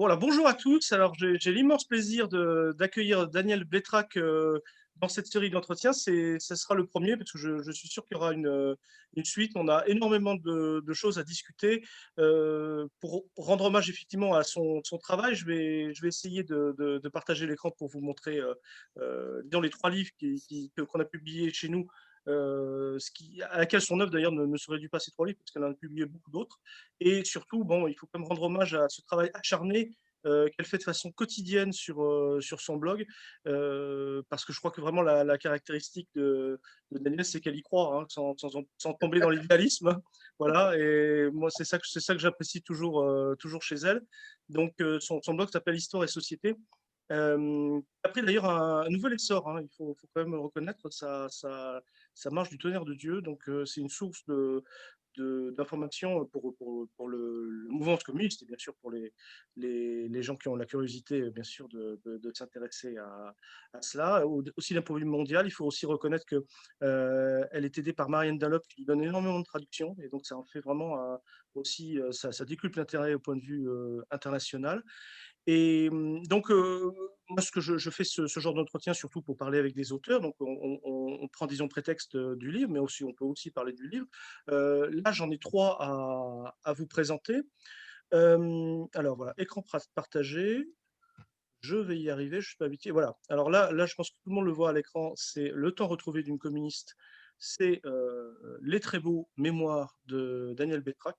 Voilà, bonjour à tous. Alors, j'ai l'immense plaisir d'accueillir Daniel Bétrac dans cette série d'entretiens. Ce sera le premier parce que je suis sûr qu'il y aura une suite. On a énormément de choses à discuter. Pour rendre hommage effectivement à son travail, je vais essayer de partager l'écran pour vous montrer dans les trois livres qu'on a publiés chez nous, à laquelle son œuvre d'ailleurs ne se réduit pas à ces trois livres parce qu'elle en a publié beaucoup d'autres. Et surtout, bon, il faut quand même rendre hommage à ce travail acharné qu'elle fait de façon quotidienne sur son blog, parce que je crois que vraiment la caractéristique de Daniel, c'est qu'elle y croit, hein, sans tomber dans l'idéalisme. Voilà, et moi, c'est ça que j'apprécie toujours chez elle. Donc, son blog s'appelle Histoire et Société. Après, d'ailleurs, un nouvel essor, hein, il faut quand même le reconnaître, ça marche du tonnerre de Dieu. Donc, c'est une source d'informations pour le mouvement communiste et bien sûr pour les gens qui ont la curiosité, bien sûr, de s'intéresser à cela. Aussi d'un point de vue mondial, il faut aussi reconnaître qu'elle est aidée par Marianne Dallop qui lui donne énormément de traductions et donc ça en fait vraiment aussi, ça décuple l'intérêt au point de vue international. Et donc, moi, ce que je fais ce genre d'entretien surtout pour parler avec des auteurs. Donc, on prend, disons, prétexte du livre, mais aussi, on peut aussi parler du livre. Là, j'en ai trois à vous présenter. Alors, voilà, écran partagé. Je vais y arriver, je suis pas habitué. Voilà. Alors là, je pense que tout le monde le voit à l'écran. C'est Le temps retrouvé d'une communiste. C'est Les très beaux mémoires de Daniel Bétrac,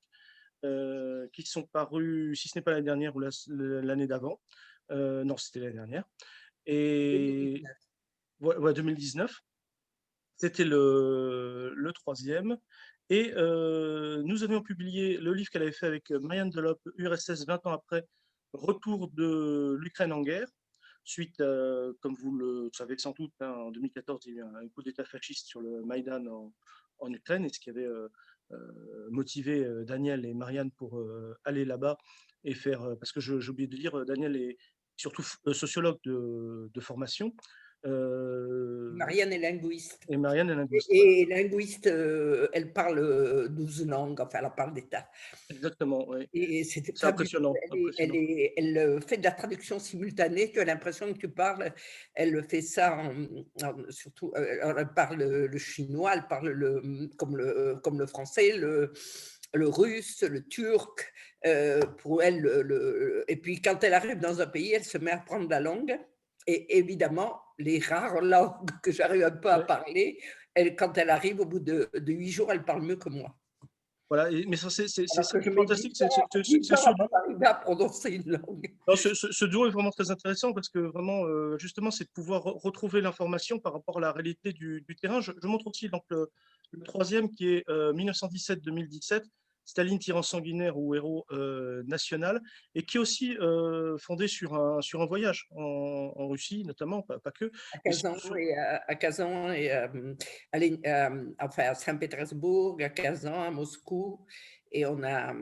qui sont parus, si ce n'est pas l'année dernière ou l'année d'avant. Non, c'était l'année dernière. Et 2019. ouais, ouais, 2019, c'était le troisième. Et nous avions publié le livre qu'elle avait fait avec Marianne Delop, URSS 20 ans après, Retour de l'Ukraine en guerre. Suite, comme vous le savez sans doute, hein, en 2014, il y a eu un coup d'État fasciste sur le Maïdan en Ukraine, et ce qui avait motivé Daniel et Marianne pour aller là-bas et faire, parce que j'ai oublié de dire, Daniel est surtout sociologue de formation, euh, Marianne est linguiste. et Marianne est linguiste. Voilà. Et linguiste, elle parle 12 langues, enfin, elle parle des tas. Exactement, oui. Et c'était C'est fabuleux. impressionnant, impressionnant. Elle fait de la traduction simultanée. Tu as l'impression que tu parles. Elle fait ça surtout. Elle parle le chinois, elle parle comme le français, le russe, le turc. Pour elle, et puis quand elle arrive dans un pays, elle se met à apprendre la langue. Et évidemment, les rares langues que j'arrive un peu à Ouais. parler, quand elle arrive au bout de 8 jours, elle parle mieux que moi. Voilà, mais ça, c'est Alors que je mets fantastique. 10 ans, 10 ans Ce avant duo, d'arriver à prononcer une langue. non, ce duo est vraiment très intéressant parce que vraiment, justement, c'est de pouvoir retrouver l'information par rapport à la réalité du terrain. Je montre aussi donc, le troisième qui est 1917-2017, Staline, tyran sanguinaire ou héros national, et qui est aussi fondé sur un voyage en Russie, notamment, pas que. À Mais Kazan et enfin à Saint-Pétersbourg, à Kazan, à Moscou. Et on a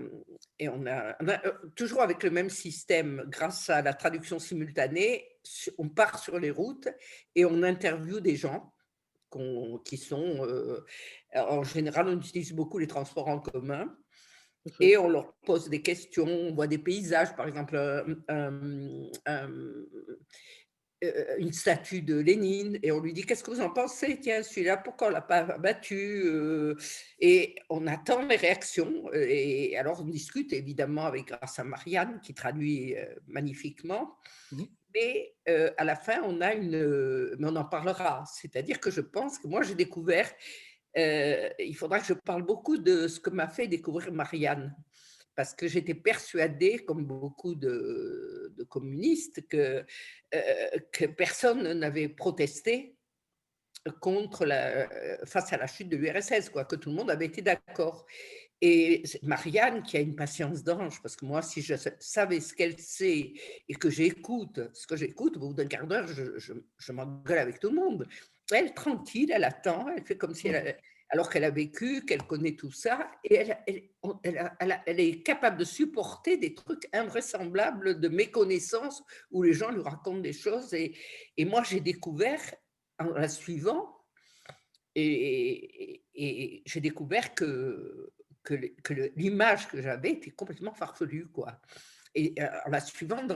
toujours avec le même système, grâce à la traduction simultanée, on part sur les routes et on interviewe des gens qui sont, en général, on utilise beaucoup les transports en commun. tout à fait. Et on leur pose des questions, on voit des paysages, par exemple, une statue de Lénine, et on lui dit: «Qu'est-ce que vous en pensez? Tiens, celui-là, pourquoi on l'a pas abattu?» Et on attend les réactions, et alors on discute évidemment grâce à Marianne qui traduit magnifiquement. Mhm. Mais à la fin, mais on en parlera. C'est-à-dire que je pense que moi, j'ai découvert, il faudra que je parle beaucoup de ce que m'a fait découvrir Marianne. Parce que j'étais persuadée, comme beaucoup de communistes, que personne n'avait protesté face à la chute de l'URSS, quoi, que tout le monde avait été d'accord. Et Marianne, qui a une patience d'ange, parce que moi, si je savais ce qu'elle sait et que j'écoute ce que j'écoute, au bout d'un quart d'heure, je m'engueule avec tout le monde. Elle, tranquille, elle attend, elle fait comme si alors qu'elle a vécu, qu'elle connaît tout ça, et elle est capable de supporter des trucs invraisemblables de méconnaissance où les gens lui racontent des choses. Et moi, j'ai découvert, en la suivant, et j'ai découvert que l'image que j'avais était complètement farfelue, quoi. et en la suivant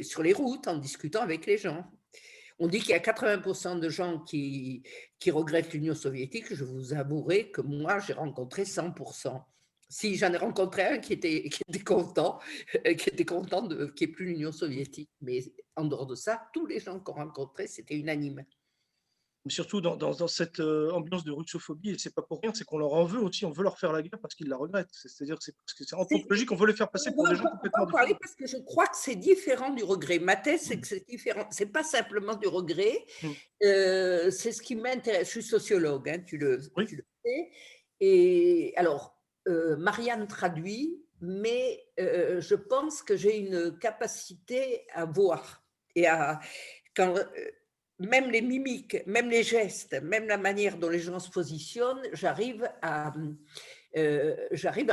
sur les routes, en discutant avec les gens. On dit qu'il y a 80% de gens qui regrettent l'Union soviétique. Je vous avouerai que moi, j'ai rencontré 100%. Si j'en ai rencontré un qui était content, qu'il n'y ait plus l'Union soviétique. Mais en dehors de ça, tous les gens qu'on rencontrait, c'était unanime. Mais surtout dans cette ambiance de russophobie, et c'est pas pour rien, c'est qu'on leur en veut aussi, on veut leur faire la guerre parce qu'ils la regrettent. C'est-à-dire que c'est anthropologique, on veut les faire passer pour des gens complètement différents. Parce que je crois que c'est différent du regret. Ma thèse, c'est que c'est différent. C'est pas simplement du regret. C'est ce qui m'intéresse. Je suis sociologue, hein, tu le sais. Et alors, Marianne traduit, mais je pense que j'ai une capacité à voir et même les mimiques, même les gestes, même la manière dont les gens se positionnent, j'arrive à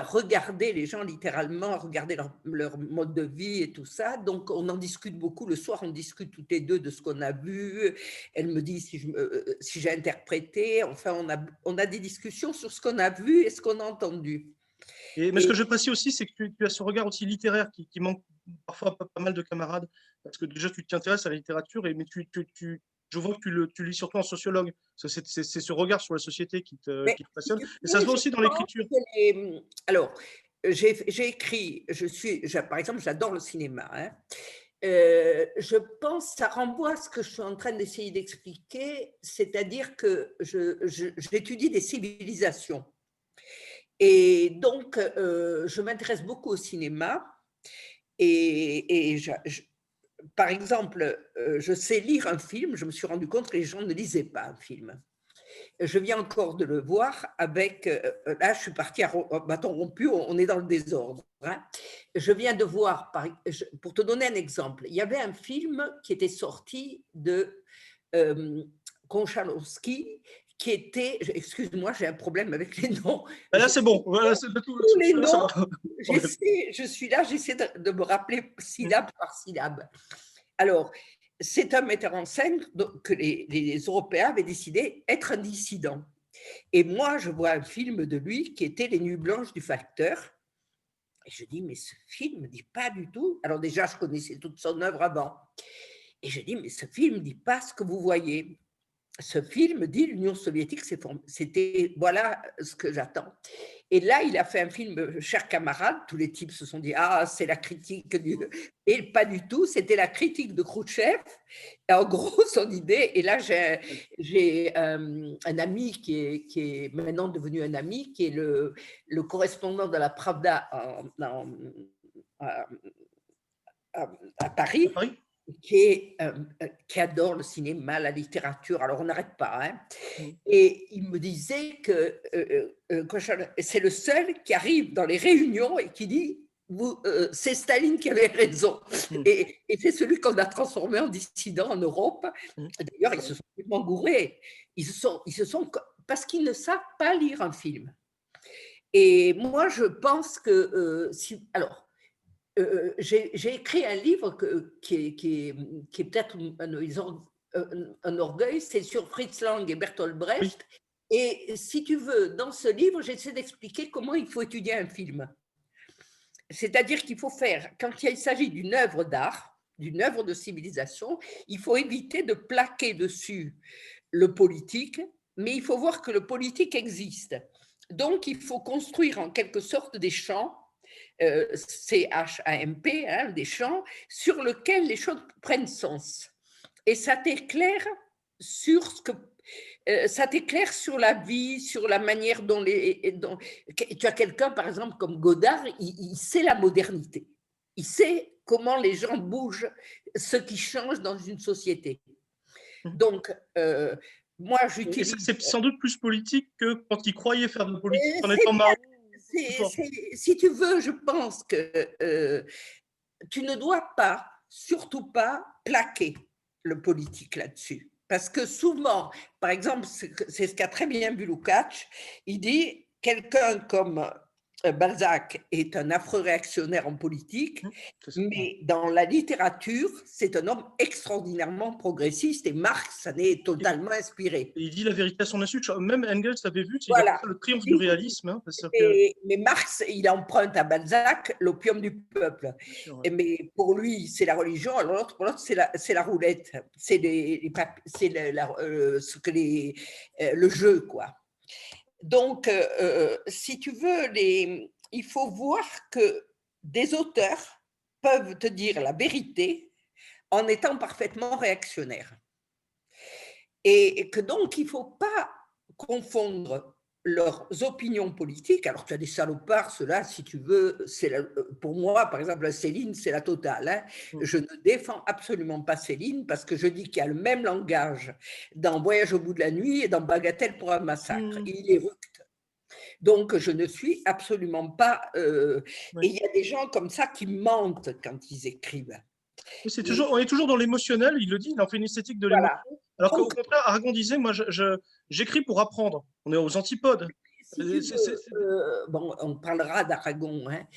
regarder les gens littéralement, à regarder leur mode de vie et tout ça. Donc, on en discute beaucoup. Le soir, on discute toutes les deux de ce qu'on a vu. Elle me dit si j'ai interprété. Enfin, on a des discussions sur ce qu'on a vu et ce qu'on a entendu. Mais ce que je précise aussi, c'est que tu as ce regard aussi littéraire qui manque parfois pas mal de camarades, parce que déjà, tu t'intéresses à la littérature, mais je vois que tu lis surtout en sociologue. C'est ce regard sur la société qui te passionne. Et ça se voit aussi dans l'écriture. Alors, j'ai écrit, par exemple, j'adore le cinéma. Hein. Je pense, ça renvoie à ce que je suis en train d'essayer d'expliquer, c'est-à-dire que j'étudie des civilisations. Et donc, je m'intéresse beaucoup au cinéma. Et par exemple, je sais lire un film. Je me suis rendu compte que les gens ne lisaient pas un film. Je viens encore de le voir avec… là, je suis partie à bâton rompu, on est dans le désordre. Hein. Je viens de voir, pour te donner un exemple, il y avait un film qui était sorti de Konchalovsky, qui était… Excuse-moi, j'ai un problème avec les noms. Là, c'est bon. Voilà, tous les noms, je suis là, j'essaie de me rappeler syllabe par syllabe. Alors, c'est un metteur en scène que les Européens avaient décidé être un dissident. Et moi, je vois un film de lui qui était Les Nuits blanches du facteur. Et je dis, mais ce film ne dit pas du tout. Alors déjà, je connaissais toute son œuvre avant. Et je dis, mais ce film ne dit pas ce que vous voyez. Ce film dit l'Union soviétique, c'était voilà ce que j'attends. Et là, il a fait un film, Chers camarades, tous les types se sont dit, ah, c'est la critique Et pas du tout, c'était la critique de Khrouchtchev. Et en gros, son idée, et là, j'ai un ami qui est maintenant devenu un ami, qui est le correspondant de la Pravda à Paris. Qui adore le cinéma, la littérature, alors on n'arrête pas. Hein. Et il me disait que c'est le seul qui arrive dans les réunions et qui dit c'est Staline qui avait raison. Et c'est celui qu'on a transformé en dissident en Europe. D'ailleurs, ils se sont complètement gourés. Ils se sont parce qu'ils ne savent pas lire un film. Et moi, je pense que alors, j'ai écrit un livre qui est peut-être un orgueil, c'est sur Fritz Lang et Bertolt Brecht. Et si tu veux, dans ce livre, j'essaie d'expliquer comment il faut étudier un film. C'est-à-dire qu'il faut faire, quand il s'agit d'une œuvre d'art, d'une œuvre de civilisation, il faut éviter de plaquer dessus le politique, mais il faut voir que le politique existe. Donc, il faut construire en quelque sorte des champs, C-H-A-M-P, hein, des champs sur lesquels les choses prennent sens. Et ça t'éclaire sur ce que… ça t'éclaire sur la vie, sur la manière dont tu as quelqu'un, par exemple, comme Godard, il sait la modernité. Il sait comment les gens bougent, ce qui change dans une société. Donc, moi, j'utilise… C'est sans doute plus politique que quand il croyait faire de la politique en étant marrant. Si tu veux, je pense que tu ne dois pas, surtout pas, plaquer le politique là-dessus. Parce que souvent, par exemple, c'est ce qu'a très bien vu Lukács, il dit quelqu'un comme Balzac est un affreux réactionnaire en politique, C'est ça. mais dans la littérature, c'est un homme extraordinairement progressiste et Marx s'en est totalement inspiré. Et il dit la vérité à son insu. Même Engels l'avait vu, il appelle Voilà. ça le triomphe du réalisme. Hein, Mais Marx, il emprunte à Balzac l'opium du peuple. sûr, ouais. Mais pour lui, c'est la religion, alors pour l'autre, c'est la roulette. C'est le jeu, quoi. Donc, si tu veux, il faut voir que des auteurs peuvent te dire la vérité en étant parfaitement réactionnaires. Et que donc, il ne faut pas confondre leurs opinions politiques. Alors, tu as des salopards, ceux-là, si tu veux, pour moi, par exemple, Céline, c'est la totale. Hein. Je ne défends absolument pas Céline parce que je dis qu'il y a le même langage dans Voyage au bout de la nuit et dans Bagatelle pour un massacre. Il est ructe. Donc, je ne suis absolument pas… Et il y a des gens comme ça qui mentent quand ils écrivent. On est toujours dans l'émotionnel, il le dit, il en fait une esthétique de l'émotion. Voilà. Alors qu'au contraire, Aragon disait, moi, j'écris pour apprendre. On est aux antipodes. Bon, on parlera d'Aragon. Hein.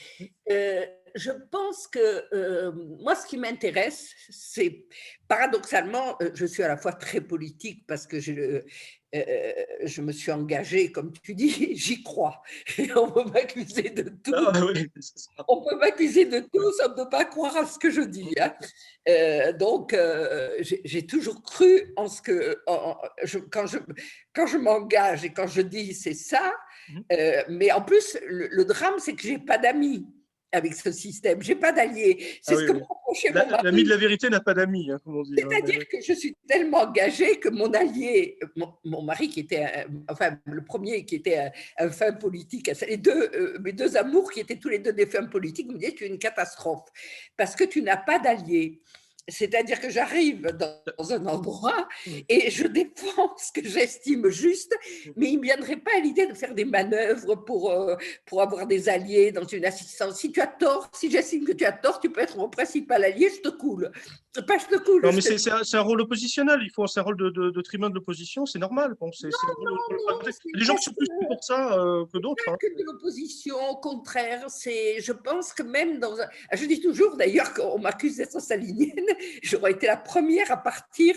Je pense que moi, ce qui m'intéresse, c'est paradoxalement, je suis à la fois très politique parce que je me suis engagée, comme tu dis, j'y crois. On peut m'accuser de tout. On peut m'accuser de tout, ça ne peut pas croire à ce que je dis. Hein. Donc, j'ai toujours cru en ce que quand je m'engage et quand je dis c'est ça. Mais en plus, le drame, c'est que j'ai pas d'amis avec ce système. J'ai pas d'alliés. C'est ce que me reprochait mon mari. L'ami de la vérité n'a pas d'amis, hein, comme on dit. C'est-à-dire que je suis tellement engagée que mon allié, mon mari qui était, enfin le premier qui était un fin politique, mes deux amours qui étaient tous les deux des fins politiques, me disaient tu es une catastrophe parce que tu n'as pas d'alliés. C'est-à-dire que j'arrive dans un endroit et je défends ce que j'estime juste, mais il ne me viendrait pas à l'idée de faire des manœuvres pour avoir des alliés dans une assistance. Si tu as tort, si j'estime que tu as tort, tu peux être mon principal allié, je te coule. Pas je te coule. Non, mais c'est un rôle oppositionnel. C'est un rôle de tribun de l'opposition, c'est normal. Bon, il y a des gens qui sont plus pour ça que d'autres. Pas que de l'opposition, au contraire. Je pense que même dans un… Je dis toujours d'ailleurs qu'on m'accuse d'être stalinienne. J'aurais été la première à partir.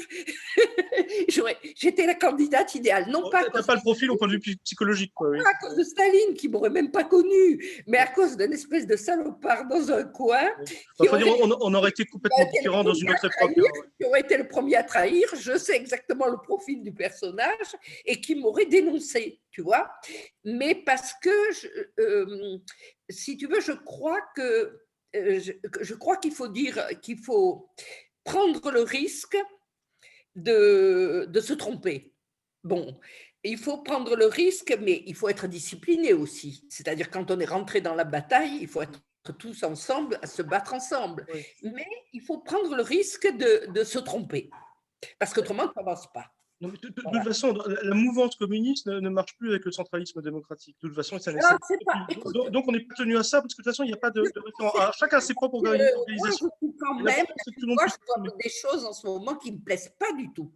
J'étais la candidate idéale. Non pas. T'as pas le profil au point de vue psychologique, quoi. Pas à cause de Staline, qui m'aurait même pas connue, mais à cause d'une espèce de salopard dans un coin. On aurait été complètement différents dans une autre époque. Qui aurait été le premier à trahir. Je sais exactement le profil du personnage et qui m'aurait dénoncé, tu vois. Mais parce que, si tu veux, je crois qu'il faut dire qu'il faut prendre le risque de se tromper. Bon, il faut prendre le risque, mais il faut être discipliné aussi. C'est-à-dire, quand on est rentré dans la bataille, il faut être tous ensemble, à se battre ensemble. Oui. Mais il faut prendre le risque de se tromper, parce qu'autrement, tu n'avances pas. De toute façon, la mouvance communiste ne marche plus avec le centralisme démocratique. De toute façon, ça nécessite. Donc, on n'est pas tenu à ça, parce que de toute façon, il n'y a pas de référent. Chacun a ses propres organisations. Quand même, moi, je vois des choses en ce moment qui ne me plaisent pas du tout.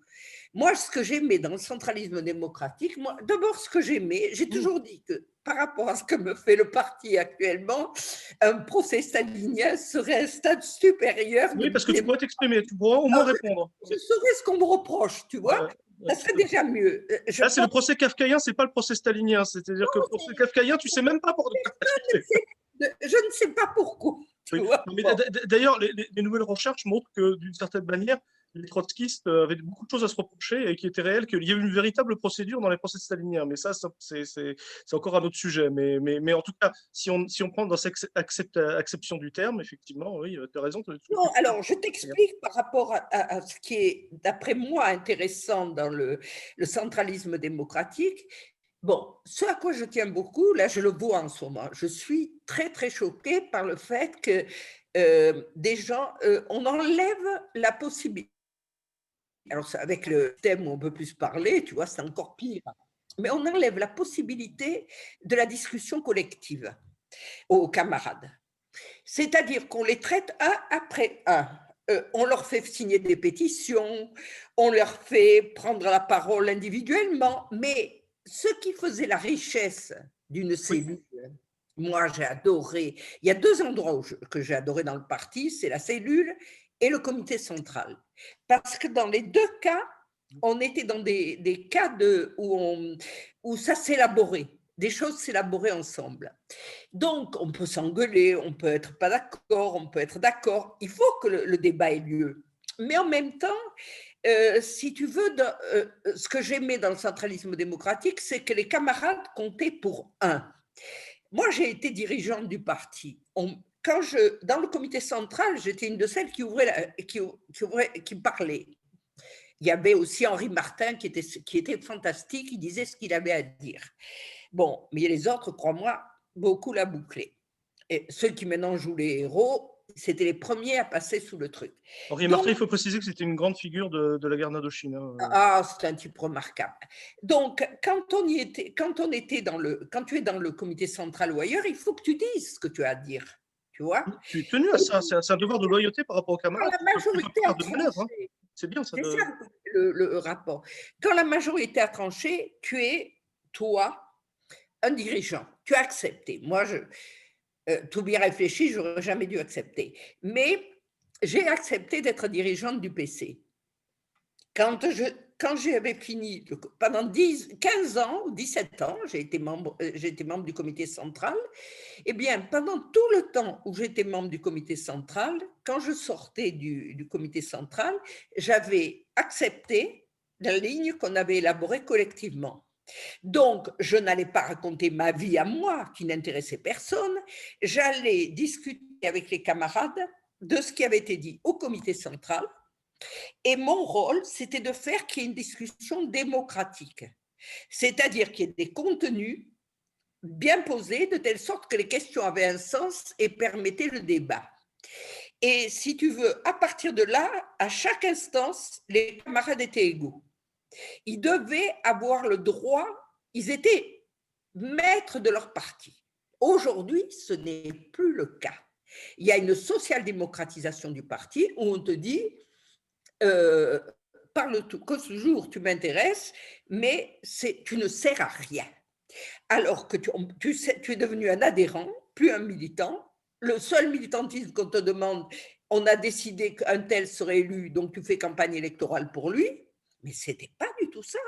Moi, ce que j'aimais dans le centralisme démocratique, d'abord, ce que j'aimais, j'ai toujours dit que par rapport à ce que me fait le parti actuellement, un procès stalinien serait un stade supérieur. Oui, parce que tu pourrais t'exprimer, tu pourrais au moins répondre. Je saurais ce qu'on me reproche, tu vois. Ça serait déjà mieux. Là, c'est le procès kafkaïen, c'est pas le procès stalinien. C'est-à-dire que le procès kafkaïen, tu sais même pas pourquoi. Je ne sais pas pourquoi. D'ailleurs, les nouvelles recherches montrent que, d'une certaine manière, les trotskistes avaient beaucoup de choses à se reprocher et qui étaient réelles, qu'il y a eu une véritable procédure dans les procès staliniens. Mais ça, c'est encore un autre sujet. Mais en tout cas, si on prend dans cette acception du terme, effectivement, oui, tu as raison. Non, alors, je t'explique par rapport à ce qui est, d'après moi, intéressant dans le centralisme démocratique. Bon, ce à quoi je tiens beaucoup, là, je le vois en ce moment. Je suis très, très choquée par le fait que des gens, on enlève la possibilité. Alors, avec le thème où on peut plus parler, tu vois, c'est encore pire. Mais on enlève la possibilité de la discussion collective aux camarades. C'est-à-dire qu'on les traite un après un. On leur fait signer des pétitions, on leur fait prendre la parole individuellement, mais ce qui faisait la richesse d'une cellule, Moi, j'ai adoré. Il y a 2 endroits que j'ai adoré dans le parti, c'est la cellule et le comité central. Parce que dans les 2 cas, on était dans des cas où ça s'élaborait, des choses s'élaboraient ensemble. Donc, on peut s'engueuler, on peut être pas d'accord, on peut être d'accord. Il faut que le débat ait lieu. Mais en même temps, si tu veux, ce que j'aimais dans le centralisme démocratique, c'est que les camarades comptaient pour un. Moi, j'ai été dirigeante du parti. Dans le comité central, j'étais une de celles qui parlait. Il y avait aussi Henri Martin qui était fantastique, il disait ce qu'il avait à dire. Bon, mais les autres, crois-moi, beaucoup la bouclé. Et ceux qui maintenant jouent les héros, c'était les premiers à passer sous le truc. Henri Donc, Martin, il faut préciser que c'était une grande figure de la guerre d'Indochine. c'est un type remarquable. Donc, quand tu es dans le comité central ou ailleurs, il faut que tu dises ce que tu as à dire, tu vois. Tu es tenu à ça, c'est un devoir de loyauté par rapport aux Quand camarades. la Tu ne peux majorité pas a faire de manœuvre. tranché, C'est bien ça. c'est ça le rapport. Quand la majorité a tranché, tu es, toi, un dirigeant. Tu as accepté. Moi, tout bien réfléchi, je n'aurais jamais dû accepter. Mais j'ai accepté d'être dirigeante du PC. Quand j'avais fini, pendant 15 ans ou 17 ans, j'ai été membre du comité central. Eh bien, pendant tout le temps où j'étais membre du comité central, quand je sortais du comité central, j'avais accepté la ligne qu'on avait élaborée collectivement. Donc, je n'allais pas raconter ma vie à moi, qui n'intéressait personne. J'allais discuter avec les camarades de ce qui avait été dit au comité central. Et mon rôle, c'était de faire qu'il y ait une discussion démocratique. C'est-à-dire qu'il y ait des contenus bien posés, de telle sorte que les questions avaient un sens et permettaient le débat. Et si tu veux, à partir de là, à chaque instance, les camarades étaient égaux. Ils devaient avoir le droit, ils étaient maîtres de leur parti. Aujourd'hui, ce n'est plus le cas. Il y a une social-démocratisation du parti où on te dit parle que ce jour tu m'intéresses, mais tu ne sers à rien. Alors que tu es devenu un adhérent, plus un militant. Le seul militantisme qu'on te demande, on a décidé qu'un tel serait élu, donc tu fais campagne électorale pour lui. Mais ce n'était pas du tout ça.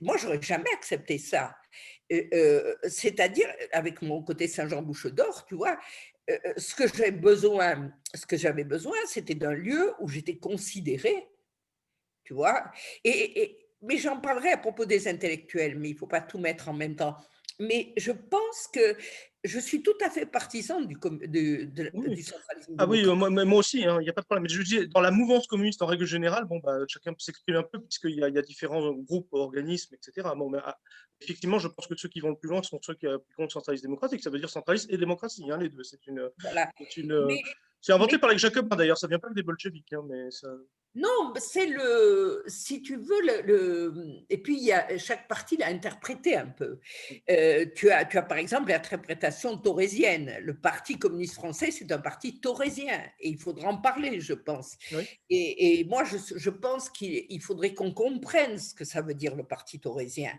Moi, je n'aurais jamais accepté ça. C'est-à-dire, avec mon côté Saint-Jean-Bouche d'Or, tu vois, ce que j'avais besoin, c'était d'un lieu où j'étais considérée, tu vois. Mais j'en parlerai à propos des intellectuels, mais il ne faut pas tout mettre en même temps. Mais je pense que je suis tout à fait partisan du centralisme Ah oui, démocratique. moi aussi, il n'y a pas de problème. Mais je dis, dans la mouvance communiste, en règle générale, bon, bah, chacun peut s'exprimer un peu, puisqu'il y a différents groupes, organismes, etc. Bon, mais, effectivement, je pense que ceux qui vont le plus loin sont ceux qui appliquent le centralisme démocratique. Ça veut dire centralisme et démocratie, les deux. Voilà. C'est Mais, c'est inventé mais par les Jacobins, d'ailleurs. Ça ne vient pas que des bolcheviks. Mais ça... non, c'est si tu veux, et puis chaque parti l'a interprété un peu. Tu as par exemple l'interprétation taurésienne. Le Parti communiste français, c'est un parti taurésien, et il faudra en parler, je pense. Oui. Et moi, je pense qu'il faudrait qu'on comprenne ce que ça veut dire le Parti taurésien.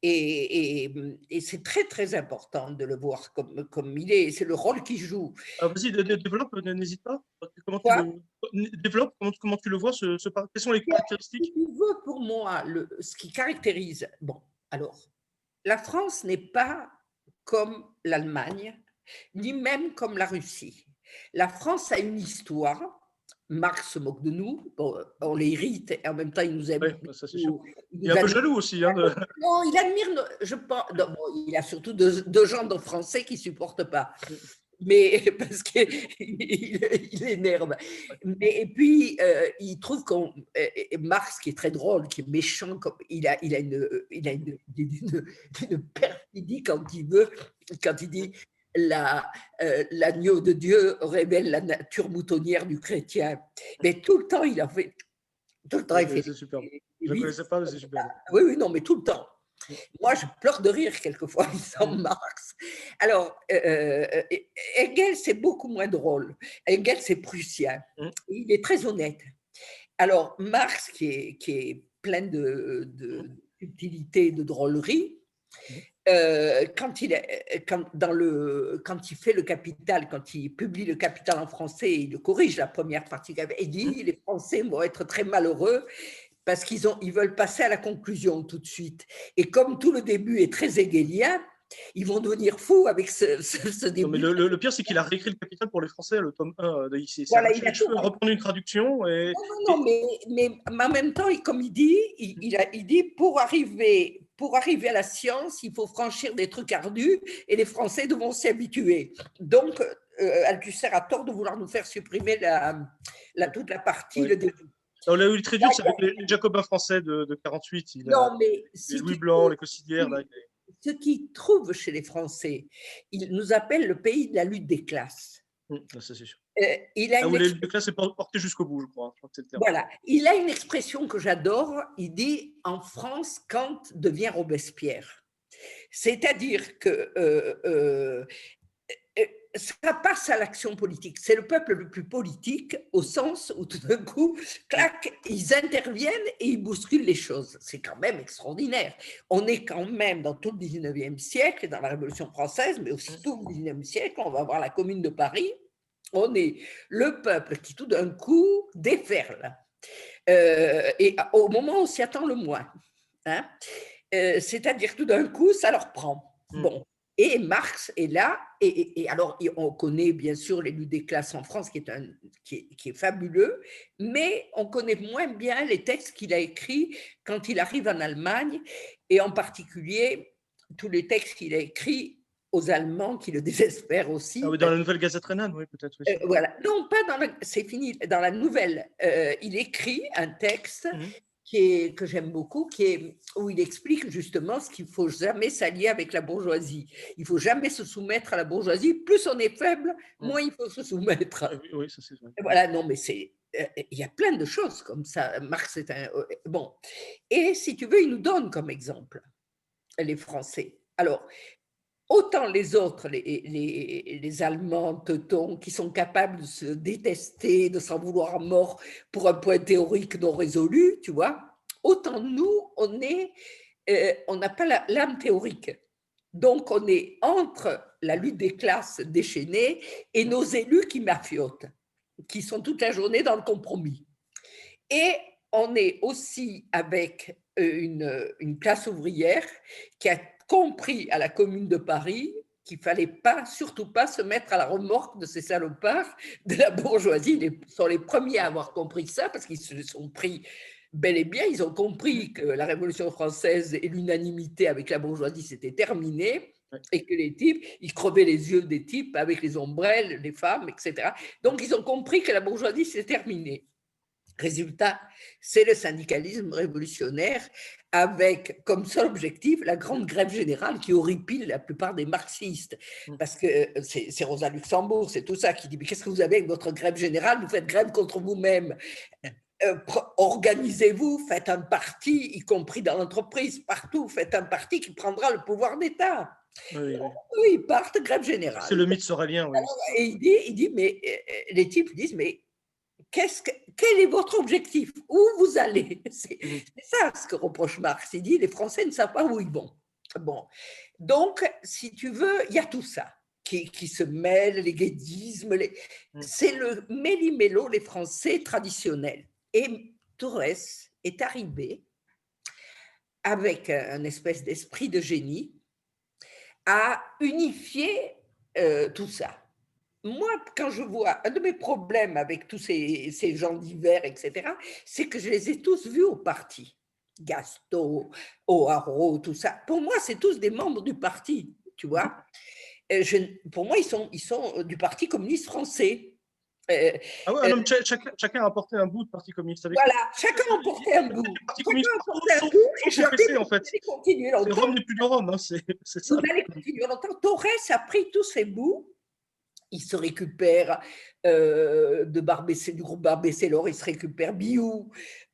Et c'est très, très important de le voir comme il est. C'est le rôle qu'il joue. Ah, vas-y, développe, n'hésite pas. Comment tu Quoi? le développe, comment tu le vois, quelles sont les Si caractéristiques? tu veux, pour moi, ce qui caractérise, bon, alors, la France n'est pas comme l'Allemagne, ni même comme la Russie. La France a une histoire. Marx se moque de nous, bon, on les irrite et en même temps il nous aime. Oui, ça c'est sûr. Il Il est nous un peu admire. jaloux aussi. Non, il admire, je pense. Non, bon, il a surtout deux gens de français qui ne supportent pas. Mais parce qu'il énerve. Mais, et puis, il trouve qu'on. Marx, qui est très drôle, qui est méchant, il a une perfidie quand il dit l'agneau de Dieu révèle la nature moutonnière du chrétien. Mais tout le temps, il a fait. Tout le temps, il fait. C'est superbe. Je ne connaissais pas, mais c'est superbe. Oui, oui, non, mais tout le temps. Moi, je pleure de rire quelquefois en lisant Marx. Alors, Engels, c'est beaucoup moins drôle. Engels, c'est prussien. Il est très honnête. Alors, Marx, qui est plein de subtilité, de drôlerie, quand il fait le Capital, quand il publie le Capital en français, il le corrige la première partie. Il dit les Français vont être très malheureux parce ils veulent passer à la conclusion tout de suite. Et comme tout le début est très hegelien, ils vont devenir fous avec ce début. Non, mais le pire, c'est qu'il a réécrit le Capital pour les Français, le tome 1. Il s'est Voilà, arraché les cheveux à reprendre une traduction. Non, mais en même temps, comme il dit, il dit pour arriver à la science, il faut franchir des trucs ardus et les Français devront s'y habituer. Donc, Althusser a tort de vouloir nous faire supprimer toute la partie, oui. le début. On l'a eu très dur, c'est avec les Jacobins français de 48. Non, mais les Louis Blanc, les Cossidières. Ce qu'ils trouvent chez les Français, ils nous appellent le pays de la lutte des classes. Ça, c'est sûr. Il a la lutte des classes est portée jusqu'au bout, je crois. Que c'est le terme. Voilà. Il a une expression que j'adore. Il dit « En France, Kant devient Robespierre ». C'est-à-dire que ça passe à l'action politique. C'est le peuple le plus politique au sens où tout d'un coup, clac, ils interviennent et ils bousculent les choses. C'est quand même extraordinaire. On est quand même dans tout le 19e siècle et dans la Révolution française, mais aussi tout le 19e siècle. On va voir la Commune de Paris. On est le peuple qui tout d'un coup déferle. Et au moment où on s'y attend le moins. Hein, c'est-à-dire tout d'un coup, ça leur prend. Bon. Et Marx est là, et alors on connaît bien sûr les luttes des classes en France, qui est fabuleux, mais on connaît moins bien les textes qu'il a écrits quand il arrive en Allemagne, et en particulier tous les textes qu'il a écrits aux Allemands qui le désespèrent aussi. Ah oui, dans la Nouvelle Gazette rhénane, oui, peut-être. Oui, voilà. Non, pas c'est fini. Dans la Nouvelle, il écrit un texte que j'aime beaucoup, où il explique justement ce qu'il ne faut jamais s'allier avec la bourgeoisie. Il ne faut jamais se soumettre à la bourgeoisie. Plus on est faible, moins il faut se soumettre. Oui, ça c'est vrai. Voilà, non, mais il y a plein de choses comme ça. Marx est bon. Et si tu veux, il nous donne comme exemple les Français. Alors, autant les autres, les Allemands, teutons, qui sont capables de se détester, de s'en vouloir à mort pour un point théorique non résolu, tu vois, autant nous, on n'a pas l'âme théorique. Donc, on est entre la lutte des classes déchaînée et nos élus qui mafiotent, qui sont toute la journée dans le compromis. Et on est aussi avec une classe ouvrière qui a compris à la Commune de Paris qu'il ne fallait surtout pas se mettre à la remorque de ces salopards de la bourgeoisie. Ils sont les premiers à avoir compris ça, parce qu'ils se sont pris bel et bien. Ils ont compris que la Révolution française et l'unanimité avec la bourgeoisie, c'était terminé, et que les types, ils crevaient les yeux des types avec les ombrelles, les femmes, etc. Donc, ils ont compris que la bourgeoisie, c'est terminé. Résultat, c'est le syndicalisme révolutionnaire avec comme seul objectif la grande grève générale qui horripile la plupart des marxistes. Parce que c'est Rosa Luxembourg, c'est tout ça qui dit « Mais qu'est-ce que vous avez avec votre grève générale? Vous faites grève contre vous-même. Organisez-vous, faites un parti, y compris dans l'entreprise, partout, faites un parti qui prendra le pouvoir d'État. » Oui. Ils partent, grève générale. C'est le mythe sorélien, oui. Et il dit, mais les types disent « Mais quel est votre objectif? Où vous allez ?» C'est ça ce que reproche Marx. Il dit les Français ne savent pas où ils vont. Bon. Donc, si tu veux, il y a tout ça qui se mêle, les guédismes. C'est le méli-mélo, les Français traditionnels. Et Torres est arrivé avec un espèce d'esprit de génie à unifier tout ça. Moi, quand je vois un de mes problèmes avec tous ces gens divers, etc., c'est que je les ai tous vus au parti. Gasto, O'Haraud, tout ça. Pour moi, c'est tous des membres du parti, tu vois. Pour moi, ils sont du Parti communiste français. Ah ouais, non, chacun a apporté un bout de Parti communiste. Avec voilà, chacun a apporté un bout. Chacun a apporté un bout. Et je vais en fait. Continuer longtemps. Rome n'est plus de Rome, hein, c'est ça. Vous allez continuer longtemps. Torres a pris tous ces bouts. il se récupère du groupe Barbé-Célor, il se récupère Biou,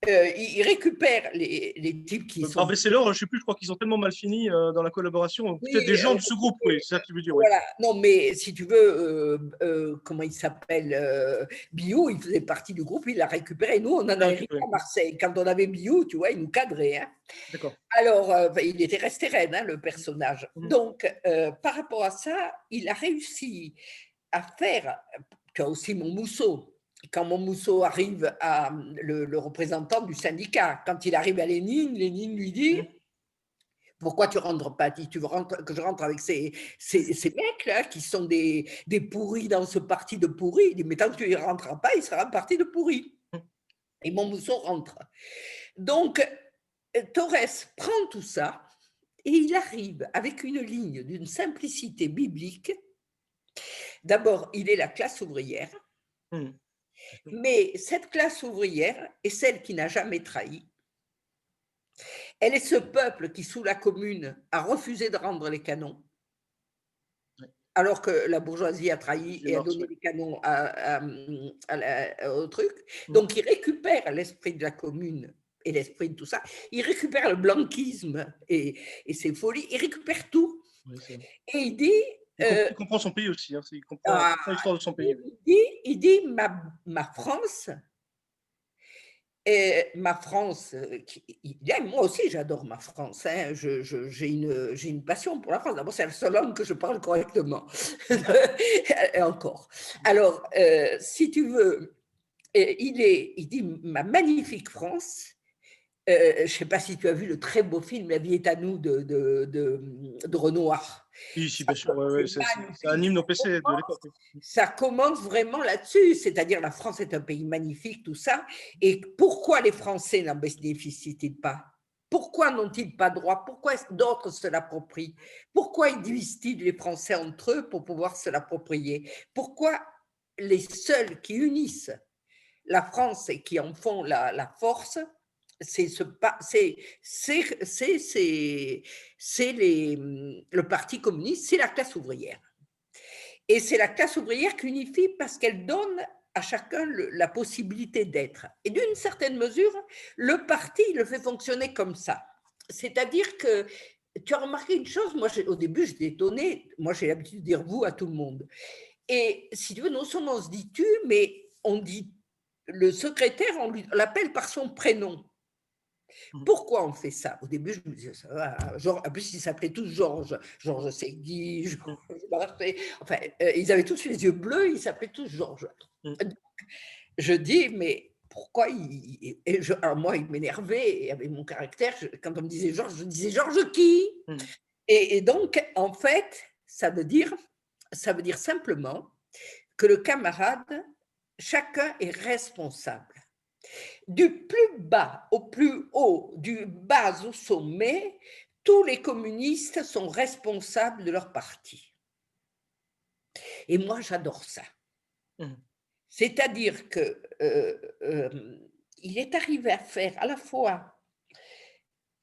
il récupère les types qui sont… Barbé Célor, je ne sais plus, je crois qu'ils ont tellement mal fini dans la collaboration. Peut-être Oui, des gens de ce groupe, oui, c'est ça que tu veux dire, oui. voilà. Non, mais si tu veux, comment il s'appelle, Biou, il faisait partie du groupe, il l'a récupéré. Nous, on en a hérité à Marseille. Quand on avait Biou, tu vois, il nous cadrait. Hein. D'accord. Alors, il était resté reine, hein, le personnage. Donc, par rapport à ça, il a réussi à faire… Tu as aussi Montmousseau. Quand Montmousseau arrive à le représentant du syndicat, quand il arrive à Lénine, Lénine lui dit… Pourquoi tu ne rentres pas? Tu veux que je rentre avec ces mecs-là qui sont des pourris dans ce parti de pourris. Il dit, mais tant que tu ne rentreras pas, il sera un parti de pourris. Et Montmousseau rentre. Donc, Torres prend tout ça et il arrive avec une ligne d'une simplicité biblique. D'abord, il est la classe ouvrière, mais cette classe ouvrière est celle qui n'a jamais trahi. Elle est ce peuple qui, sous la Commune, a refusé de rendre les canons, alors que la bourgeoisie a trahi et a donné les canons au truc. Donc, il récupère l'esprit de la Commune et l'esprit de tout ça. Il récupère le blanquisme et ses folies. Il récupère tout. Et il dit… il comprend son pays aussi. Hein, il comprend l'histoire de son pays. Il dit ma France… Et ma France, moi aussi j'adore ma France, hein. J'ai une passion pour la France. D'abord, c'est la seule langue que je parle correctement. Et encore. Alors, si tu veux, il dit ma magnifique France. Je ne sais pas si tu as vu le très beau film La vie est à nous de Renoir. Oui, bien sûr, c'est un hymne au PC de l'époque. Ça commence vraiment là-dessus, c'est-à-dire la France est un pays magnifique, tout ça. Et pourquoi les Français n'en bénéficient-ils pas? Pourquoi n'ont-ils pas droit? Pourquoi d'autres se l'approprient? Pourquoi ils divisent-ils les Français entre eux pour pouvoir se l'approprier? Pourquoi les seuls qui unissent la France et qui en font la force, c'est le Parti communiste, c'est la classe ouvrière. Et c'est la classe ouvrière qui unifie parce qu'elle donne à chacun la possibilité d'être. Et d'une certaine mesure, le parti le fait fonctionner comme ça. C'est-à-dire que tu as remarqué une chose, moi au début j'étais étonnée, moi j'ai l'habitude de dire vous à tout le monde. Et si tu veux, non seulement on se dit tu, mais on dit le secrétaire, on l'appelle par son prénom. Pourquoi on fait ça? Au début, je me disais, ça va. En plus, ils s'appelaient tous Georges. Georges Segui, Georges Marseille. Enfin, ils avaient tous les yeux bleus, ils s'appelaient tous Georges. Je dis, mais pourquoi alors moi, il m'énervait, et avec mon caractère, quand on me disait Georges, je disais Georges qui? Et donc, en fait, ça veut dire simplement que le camarade, chacun est responsable. Du plus bas au plus haut, du bas au sommet, tous les communistes sont responsables de leur parti. Et moi, j'adore ça. C'est-à-dire que il est arrivé à faire à la fois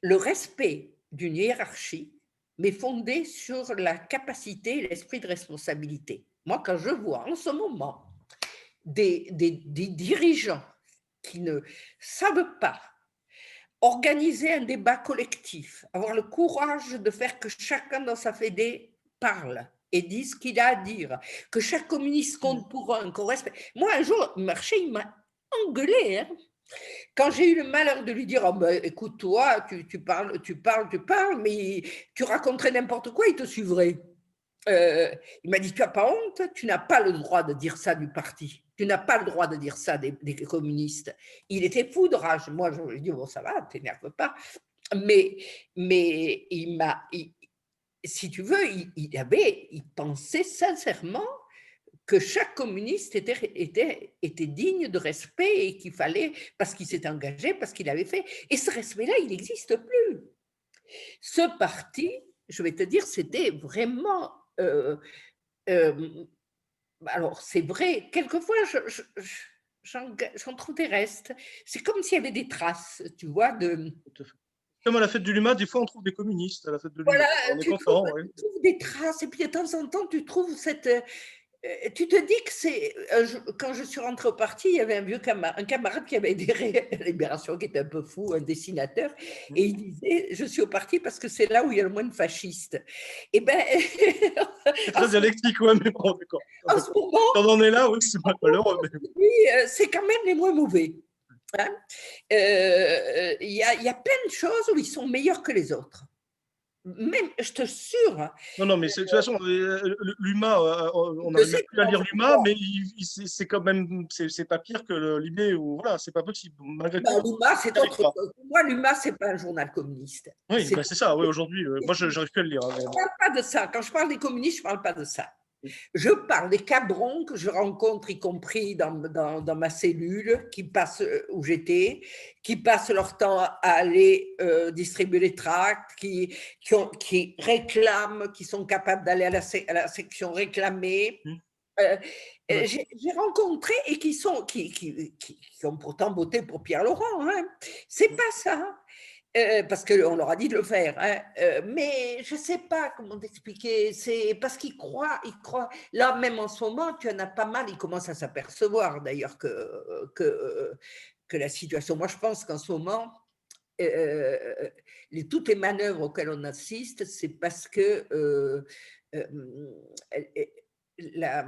le respect d'une hiérarchie, mais fondé sur la capacité et l'esprit de responsabilité. Moi, quand je vois en ce moment des dirigeants qui ne savent pas organiser un débat collectif, avoir le courage de faire que chacun dans sa fédé parle et dise ce qu'il a à dire, que chaque communiste compte pour un, qu'on respecte. Moi, un jour, Marché, il m'a engueulé, hein. Quand j'ai eu le malheur de lui dire oh ben, écoute, toi, tu parles, mais tu raconterais n'importe quoi, il te suivrait. Il m'a dit tu n'as pas honte, tu n'as pas le droit de dire ça du parti, tu n'as pas le droit de dire ça des communistes. Il était fou de rage. Moi, je lui ai dit bon, ça va, t'énerve pas. Mais si tu veux, il pensait sincèrement que chaque communiste était digne de respect et qu'il fallait, parce qu'il s'était engagé, parce qu'il avait fait. Et ce respect-là, il n'existe plus. Ce parti, je vais te dire, c'était vraiment… alors, c'est vrai, quelquefois, j'en trouve des restes. C'est comme s'il y avait des traces, tu vois, de… Comme à la fête du Luma, des fois, on trouve des communistes à la fête de Luma. Voilà, On est content. tu trouves des traces, et puis de temps en temps, tu trouves cette… Tu te dis que quand je suis rentrée au parti, il y avait un camarade qui avait adhéré à Libération, qui était un peu fou, un dessinateur, et il disait: je suis au parti parce que c'est là où il y a le moins de fascistes. Et ben, C'est en très ce, dialectique, ouais, mais bon, d'accord. en ce moment, Quand on en est là, oui, c'est malheureux. Mais... oui, c'est quand même les moins mauvais. Hein. Il y a plein de choses où ils sont meilleurs que les autres. Même, je te jure, hein, Non, mais de toute façon, l'UMA, on je n'arrive même sais plus à comment lire c'est l'UMA, quoi. mais c'est quand même, c'est pas pire que l'IB, ou voilà, c'est pas possible. Malgré tout, Ben, l'UMA, c'est on n'y arrive autre pas. chose. Pour moi, l'UMA, c'est pas un journal communiste. Oui, C'est bah c'est ça, oui, aujourd'hui, moi, j'arrive plus à le lire, hein, mais Je ne bon. parle pas de ça. Quand je parle des communistes, je ne parle pas de ça. Je parle des cabrons que je rencontre, y compris dans ma cellule, qui passent, où j'étais, qui passent leur temps à aller distribuer les tracts, qui réclament, qui sont capables d'aller à la section réclamée. Hum, Euh, ouais. j'ai rencontré et qui ont pourtant voté pour Pierre Laurent. Hein. C'est pas ça. Parce qu'on leur a dit de le faire. Hein. Mais je ne sais pas comment t'expliquer. C'est parce qu'ils croient, ils croient. Là, même en ce moment, tu en as pas mal, ils commencent à s'apercevoir d'ailleurs que la situation. Moi, je pense qu'en ce moment, toutes les manœuvres auxquelles on assiste, c'est parce que la,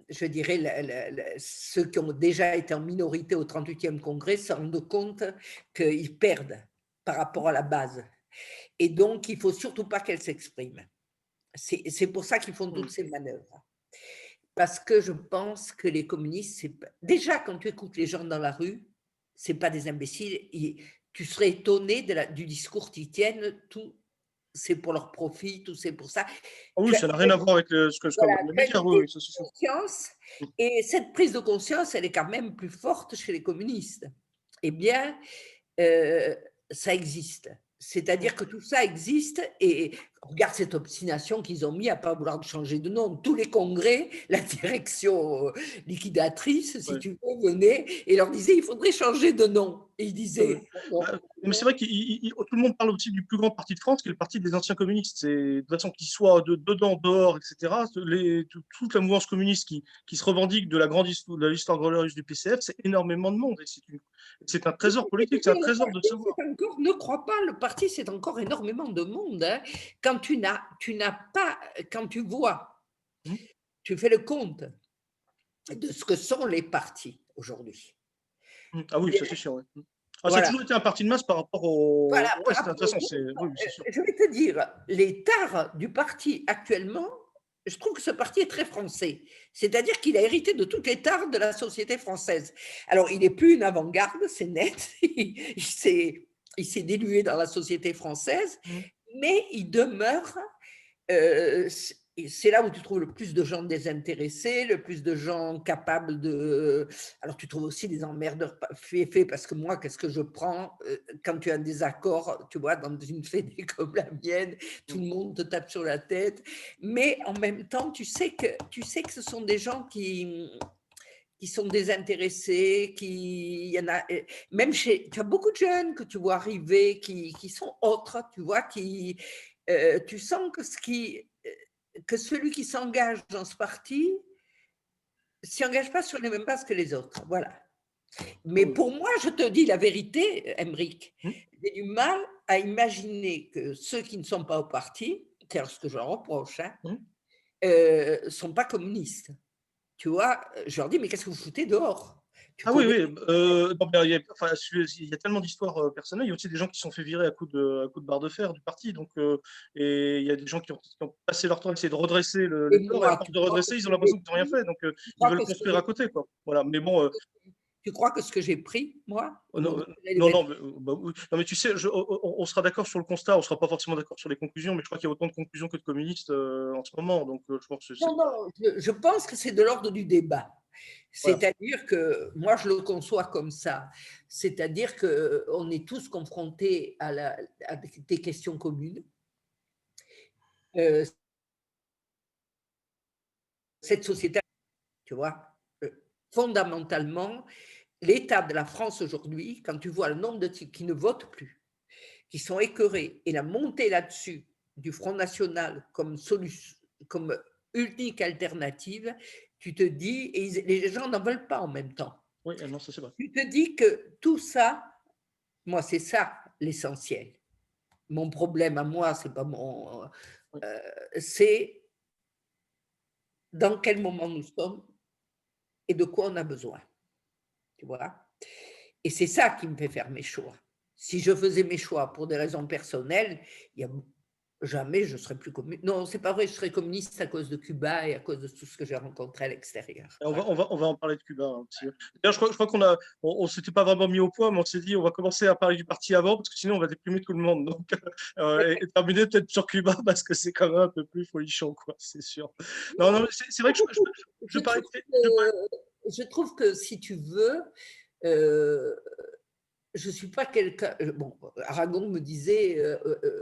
je dirais, ceux qui ont déjà été en minorité au 38e congrès se rendent compte qu'ils perdent par rapport à la base. Et donc, il ne faut surtout pas qu'elle s'exprime. C'est pour ça qu'ils font toutes Hum. ces manœuvres. Parce que je pense que les communistes, déjà quand tu écoutes les gens dans la rue, ce n'est pas des imbéciles. Tu serais étonné du discours qu'ils tiennent, tout c'est pour leur profit, tout c'est pour ça. Ah oui, Tu as, ça n'a rien à voir avec ce que voilà, veulent les tu as médias, une oui, prise oui, ça c'est de sûr. conscience, Hum. et cette prise de conscience, elle est quand même plus forte chez les communistes. Eh bien, euh, ça existe. Hum. C'est-à-dire que tout ça existe et regarde cette obstination qu'ils ont mis à ne pas vouloir changer de nom. Tous les congrès, la direction liquidatrice, si Ouais. tu veux, venait et leur disait il faudrait changer de nom. Et ils Ouais, ouais. disaient non, Mais c'est non. vrai que tout le monde parle aussi du plus grand parti de France, qui est le parti des anciens communistes. C'est de toute façon qu'il soit dedans, dehors, etc. Toute la mouvance communiste qui se revendique de la grande histoire, de l'histoire glorieuse du PCF, c'est énormément de monde. Et c'est un trésor politique, c'est un Le trésor de parti, savoir. c'est encore, ne crois pas, le parti, c'est encore énormément de monde. Hein. Quand tu n'as pas, quand tu vois, Hum, tu fais le compte de ce que sont les partis aujourd'hui. Ah oui, ça c'est sûr. Ouais. Ah, ça a Voilà. toujours été un parti de masse par rapport Voilà, au par reste. De toute rapport façon, aux autres, oui, c'est sûr. je vais te dire, les tares du parti actuellement, je trouve que ce parti est très français. C'est-à-dire qu'il a hérité de toutes les tares de la société française. Alors, il n'est plus une avant-garde, c'est net. Il s'est dilué dans la société française, Hum. mais il demeure c'est là où tu trouves le plus de gens désintéressés, le plus de gens capables de... Alors, tu trouves aussi des emmerdeurs faits, parce que moi, qu'est-ce que je prends quand tu as un désaccord, tu vois, dans une fédé comme la mienne, tout le monde te tape sur la tête. Mais en même temps, tu sais que ce sont des gens qui sont désintéressés, il y en a, même tu as beaucoup de jeunes que tu vois arriver qui sont autres, tu vois, tu sens que celui qui s'engage dans ce parti ne s'y engage pas sur les mêmes bases que les autres. Voilà. Mais Oui. pour moi, je te dis la vérité, Emmerich, Hum, j'ai du mal à imaginer que ceux qui ne sont pas au parti, c'est ce que je leur reproche, hein, hum. sont pas communistes. Tu vois, je leur dis, mais qu'est-ce que vous foutez dehors? Tu Ah oui, connais. oui. Non, mais enfin, il y a tellement d'histoires personnelles. Il y a aussi des gens qui se sont fait virer à coups de barre de fer du parti. Donc, et il y a des gens qui ont passé leur temps à essayer de redresser Et les torts. Et à moi, force de redresser, ils ont l'impression qu'ils n'ont rien fait. Donc, ils veulent construire à côté, quoi. Voilà. Mais bon, tu crois que ce que j'ai pris, moi, pour me non, retirer les non, non, vêtements, bah oui. Non, mais tu sais, on sera d'accord sur le constat. On sera pas forcément d'accord sur les conclusions. Mais je crois qu'il y a autant de conclusions que de communistes en ce moment. Donc, je pense que c'est. non, non, je pense que c'est de l'ordre du débat. Voilà. C'est-à-dire que moi, je le conçois comme ça. C'est-à-dire qu'on est tous confrontés à des questions communes. Euh, cette société, tu vois, fondamentalement, l'état de la France aujourd'hui, quand tu vois le nombre de types qui ne votent plus, qui sont écœurés, et la montée là-dessus du Front National comme solution, comme unique alternative, tu te dis, et les gens n'en veulent pas en même temps. Oui, non, ça c'est vrai. Tu te dis que tout ça, moi, c'est ça l'essentiel. Mon problème à moi, c'est pas mon, Oui. c'est dans quel moment nous sommes et de quoi on a besoin. Tu vois? Et c'est ça qui me fait faire mes choix. Si je faisais mes choix pour des raisons personnelles, il y a jamais je serais plus communiste. Non, c'est pas vrai, je serais communiste à cause de Cuba et à cause de tout ce que j'ai rencontré à l'extérieur. Et on va en parler de Cuba, hein, aussi. D'ailleurs, je crois on s'était pas vraiment mis au point, mais on s'est dit on va commencer à parler du parti avant, parce que sinon on va déprimer tout le monde. Donc, et terminer peut-être sur Cuba, parce que c'est quand même un peu plus folichon, quoi, c'est sûr. Non, non, mais c'est vrai que je parlais Je trouve que si tu veux, euh, je ne suis pas quelqu'un. Bon, Aragon me disait,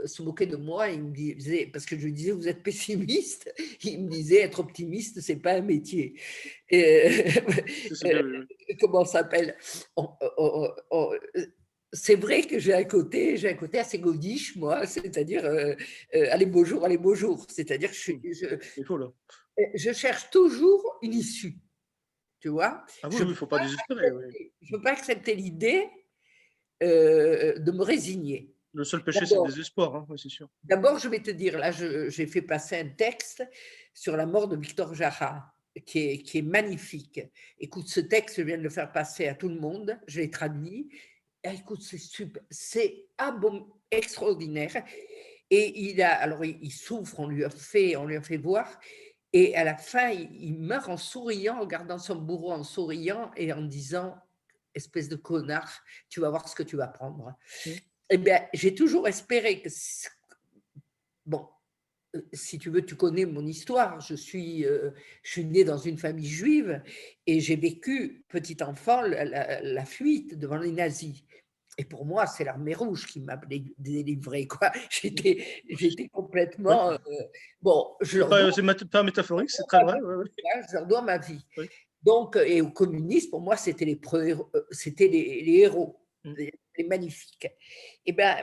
se moquait de moi, il me disait, parce que je lui disais, vous êtes pessimiste, il me disait, être optimiste, ce n'est pas un métier. Et, comment ça s'appelle? C'est vrai que j'ai un côté assez gaudiche, moi, c'est-à-dire, allez, beau jour, c'est-à-dire, je cherche toujours une issue, tu vois. Ah oui, il ne faut pas désespérer. Oui. Je ne veux pas accepter l'idée de me résigner. Le seul péché, c'est le désespoir, hein, oui, c'est sûr. D'abord, je vais te dire, là, j'ai fait passer un texte sur la mort de Victor Jara, qui est magnifique. Écoute, ce texte, je viens de le faire passer à tout le monde, je l'ai traduit. Et écoute, c'est super, c'est extraordinaire. Et il souffre, on lui a fait voir. Et à la fin, il meurt en souriant, en regardant son bourreau en souriant et en disant, espèce de connard, tu vas voir ce que tu vas prendre. Eh bien, j'ai toujours espéré que, bon, si tu veux, tu connais mon histoire, je suis née dans une famille juive et j'ai vécu, petit enfant, la fuite devant les nazis. Et pour moi, c'est l'armée rouge qui m'a délivré, quoi. J'étais complètement... bon, c'est pas métaphorique, c'est très vrai. Je leur dois ma vie. Oui. Donc, et aux communistes, pour moi, c'était les héros, les magnifiques. Eh bien,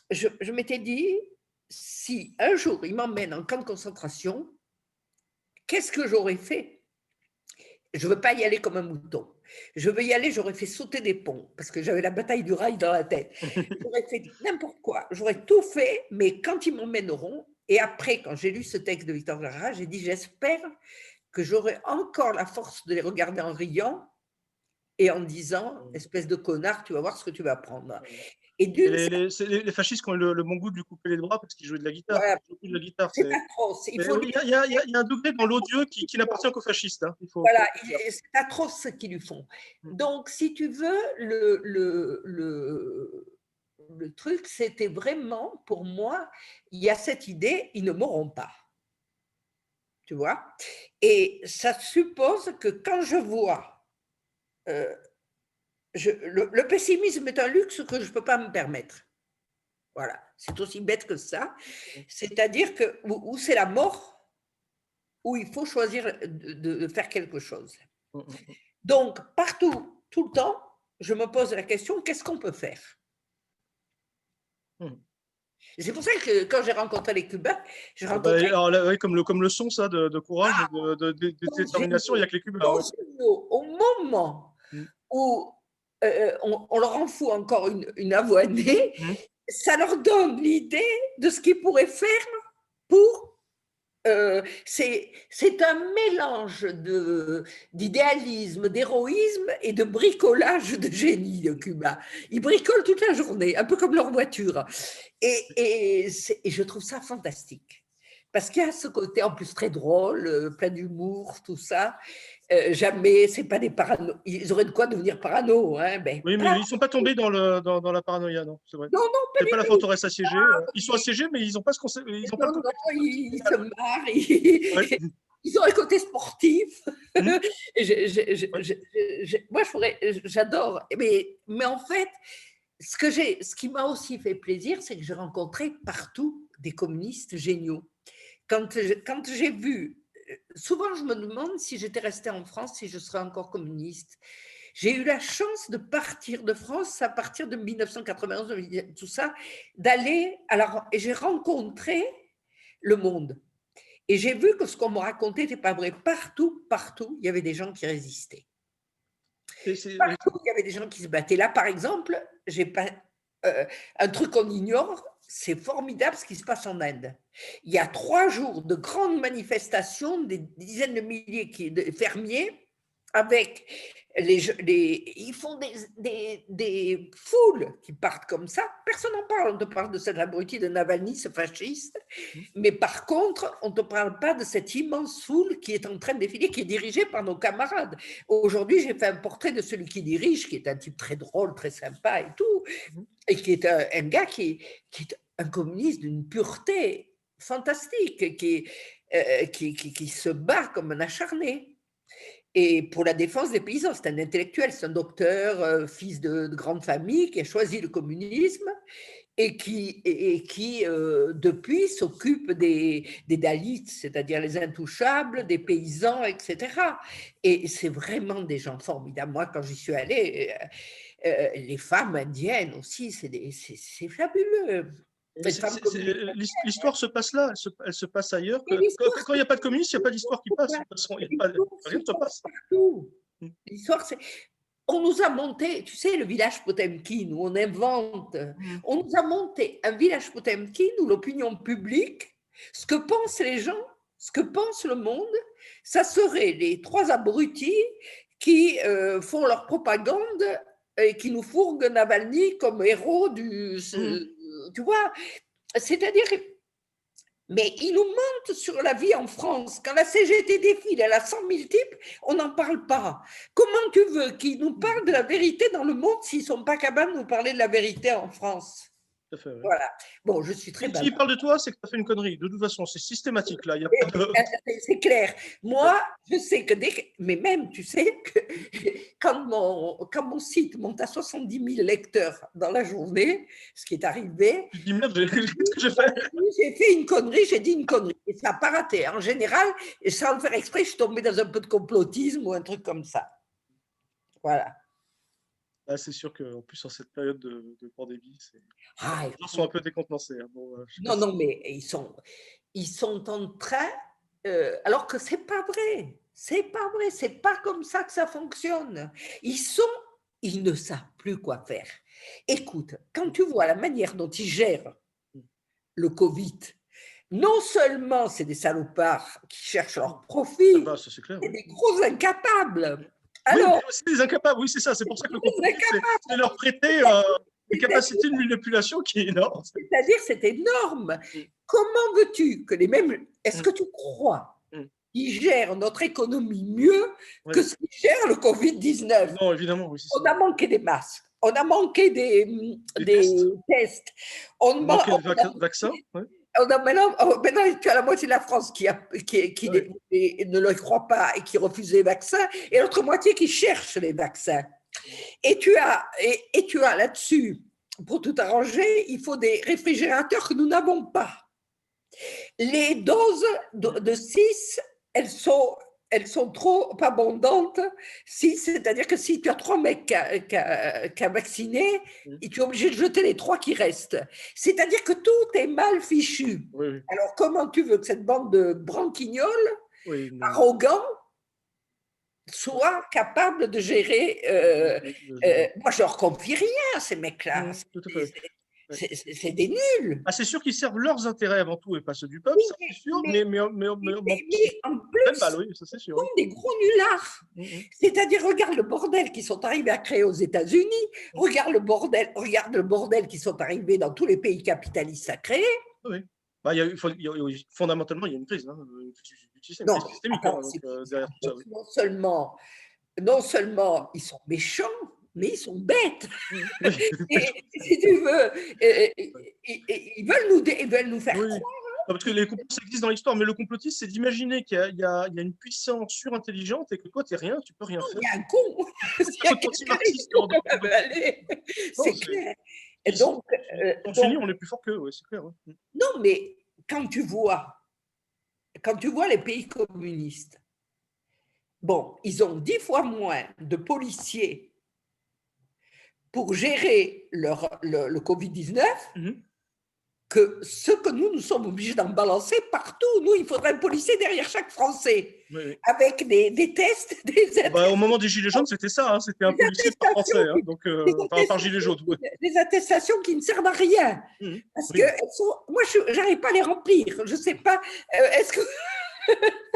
je m'étais dit, si un jour ils m'emmènent en camp de concentration, qu'est-ce que j'aurais fait? Je ne veux pas y aller comme un mouton. Je veux y aller, j'aurais fait sauter des ponts, parce que j'avais la bataille du rail dans la tête. J'aurais fait n'importe quoi, j'aurais tout fait, mais quand ils m'emmèneront, et après, quand j'ai lu ce texte de Victor Jara, j'ai dit, j'espère que j'aurai encore la force de les regarder en riant et en disant, espèce de connard, tu vas voir ce que tu vas prendre. Et les fascistes qui ont eu le bon goût de lui couper les bras parce qu'ils jouaient de la guitare. Ouais, c'est atroce. Il y a un degré dans l'odieux qui n'appartient qu'aux fascistes. Hein. Voilà, c'est atroce ce qu'ils lui font. Donc, si tu veux, le truc, c'était vraiment, pour moi, il y a cette idée, ils ne mourront pas. Tu vois? Et ça suppose que quand je vois... le pessimisme est un luxe que je ne peux pas me permettre. Voilà, c'est aussi bête que ça. C'est-à-dire que où c'est la mort, où il faut choisir de faire quelque chose. Donc, partout, tout le temps, je me pose la question, qu'est-ce qu'on peut faire? C'est pour ça que quand j'ai rencontré les Cubains, j'ai rencontré... alors, là, oui, comme le son, ça, de courage et de détermination, il n'y a que les Cubains. Au moment où on leur en fout encore une avoinée, ça leur donne l'idée de ce qu'ils pourraient faire pour... c'est un mélange d'idéalisme, d'héroïsme et de bricolage de génie de Cuba. Ils bricolent toute la journée, un peu comme leur voiture. Et je trouve ça fantastique. Parce qu'il y a ce côté en plus très drôle, plein d'humour, tout ça. Jamais, c'est pas des parano. Ils auraient de quoi devenir parano. Hein, ben, oui, mais ils ne sont pas tombés dans la paranoïa, non, c'est vrai. Non, c'est pas la forteresse assiégée. Ils sont assiégés, mais ils n'ont pas ce concept. Ils se marrent. Ils ont un côté sportif. Moi, j'adore. Mais en fait, ce qui m'a aussi fait plaisir, c'est que j'ai rencontré partout des communistes géniaux. Quand j'ai vu, souvent je me demande si j'étais restée en France, si je serais encore communiste. J'ai eu la chance de partir de France à partir de 1991, tout ça, d'aller. Alors, et j'ai rencontré le monde. Et j'ai vu que ce qu'on me racontait n'était pas vrai. Partout, il y avait des gens qui résistaient. Partout, il y avait des gens qui se battaient. Là, par exemple, j'ai pas, un truc qu'on ignore, c'est formidable ce qui se passe en Inde. Il y a 3 jours de grandes manifestations, des dizaines de milliers de fermiers, avec ils font des foules qui partent comme ça. Personne n'en parle. On te parle de cet abruti de Navalny, ce fasciste. Mais par contre, on ne te parle pas de cette immense foule qui est en train de défiler, qui est dirigée par nos camarades. Aujourd'hui, j'ai fait un portrait de celui qui dirige, qui est un type très drôle, très sympa et tout, et qui est un gars qui est un communiste d'une pureté fantastique, qui se bat comme un acharné. Et pour la défense des paysans, c'est un intellectuel, c'est un docteur, fils de grande famille, qui a choisi le communisme et qui depuis, s'occupe des Dalits, c'est-à-dire les intouchables, des paysans, etc. Et c'est vraiment des gens formidables. Moi, quand j'y suis allée, les femmes indiennes aussi, c'est fabuleux. L'histoire se passe là, elle se passe ailleurs. Quand il n'y a pas de communisme, il n'y a pas d'histoire qui passe. De toute façon, rien ne se passe. L'histoire, c'est… On nous a monté, tu sais, le village Potemkin, où on invente, on nous a monté un village Potemkin où l'opinion publique, ce que pensent les gens, ce que pense le monde, ça serait les 3 abrutis qui font leur propagande et qui nous fourguent Navalny comme héros tu vois, c'est-à-dire… Mais ils nous mentent sur la vie en France. Quand la CGT défile, elle a 100 000 types, on n'en parle pas. Comment tu veux qu'ils nous parlent de la vérité dans le monde s'ils ne sont pas capables de nous parler de la vérité en France? Fait, ouais. Voilà. Bon, je suis très bavarde. S'il parle de toi, c'est que tu as fait une connerie. De toute façon, c'est systématique là. C'est clair. Moi, je sais que mais même, tu sais, que quand mon site monte à 70 000 lecteurs dans la journée, ce qui est arrivé… Tu te dis merde, qu'est-ce que j'ai fait? J'ai fait une connerie, j'ai dit une connerie. Et ça n'a pas raté. En général, et sans le faire exprès, je suis tombée dans un peu de complotisme ou un truc comme ça. Voilà. Ah, c'est sûr qu'en plus, en cette période de pandémie, les gens sont un peu décontenancés. Hein. Bon, non, mais ils sont en train… alors que ce n'est pas vrai. C'est pas vrai. Ce n'est pas comme ça que ça fonctionne. Ils ne savent plus quoi faire. Écoute, quand tu vois la manière dont ils gèrent le Covid, non seulement c'est des salopards qui cherchent leur profit, c'est des gros incapables. Alors, oui, c'est des incapables, oui, c'est ça. C'est pour ça que le complot, c'est leur prêter une capacité de manipulation qui est énorme. C'est-à-dire, c'est énorme. Comment veux-tu que les mêmes… Est-ce que tu crois qu'ils gèrent notre économie mieux que ce qu'ils gèrent le Covid-19? Non, évidemment, oui. On a manqué des masques. On a manqué des tests. On manque de vaccins. Maintenant, tu as la moitié de la France qui ne le croit pas et qui refuse les vaccins, et l'autre moitié qui cherche les vaccins. Et tu as là-dessus, pour tout arranger, il faut des réfrigérateurs que nous n'avons pas. Les doses de 6, elles sont trop abondantes. C'est-à-dire que si tu as 3 mecs qu'à vacciner, et tu es obligé de jeter les 3 qui restent. C'est-à-dire que tout est mal fichu. Oui. Alors, comment tu veux que cette bande de branquignoles, arrogants, soit capable de gérer… moi, je leur confie rien, ces mecs-là. Tout à fait. C'est des nuls. Ah, c'est sûr qu'ils servent leurs intérêts avant tout et pas ceux du peuple, ça c'est sûr, mais en plus, mal, oui, ça c'est sûr. Comme des gros nullards. C'est-à-dire, regarde le bordel qu'ils sont arrivés à créer aux États-Unis, regarde le bordel qu'ils sont arrivés dans tous les pays capitalistes à créer. Oui. Bah, fondamentalement, il y a une crise. Hein, systémique derrière tout ça. Non seulement ils sont méchants, mais ils sont bêtes. Et, si tu veux, ils veulent nous faire croire. Non, parce que les complots, ça existe dans l'histoire, mais le complotisme, c'est d'imaginer qu'il y a une puissance surintelligente et que toi, tu n'es rien, tu peux rien faire. Il y a un con. C'est clair. Et donc, on est plus fort qu'eux, c'est clair. Non, mais quand tu vois les pays communistes, bon, ils ont 10 fois moins de policiers pour gérer le Covid-19 que ce que nous sommes obligés d'en balancer partout. Nous, il faudrait un policier derrière chaque Français, Oui. avec des tests, Au moment des Gilets jaunes, c'était ça, hein, c'était un policier par Français, hein, donc, par Gilet jaune. Ouais. des attestations qui ne servent à rien. Mmh. Parce Oui. que moi, je n'arrive pas à les remplir. Je ne sais pas, est-ce que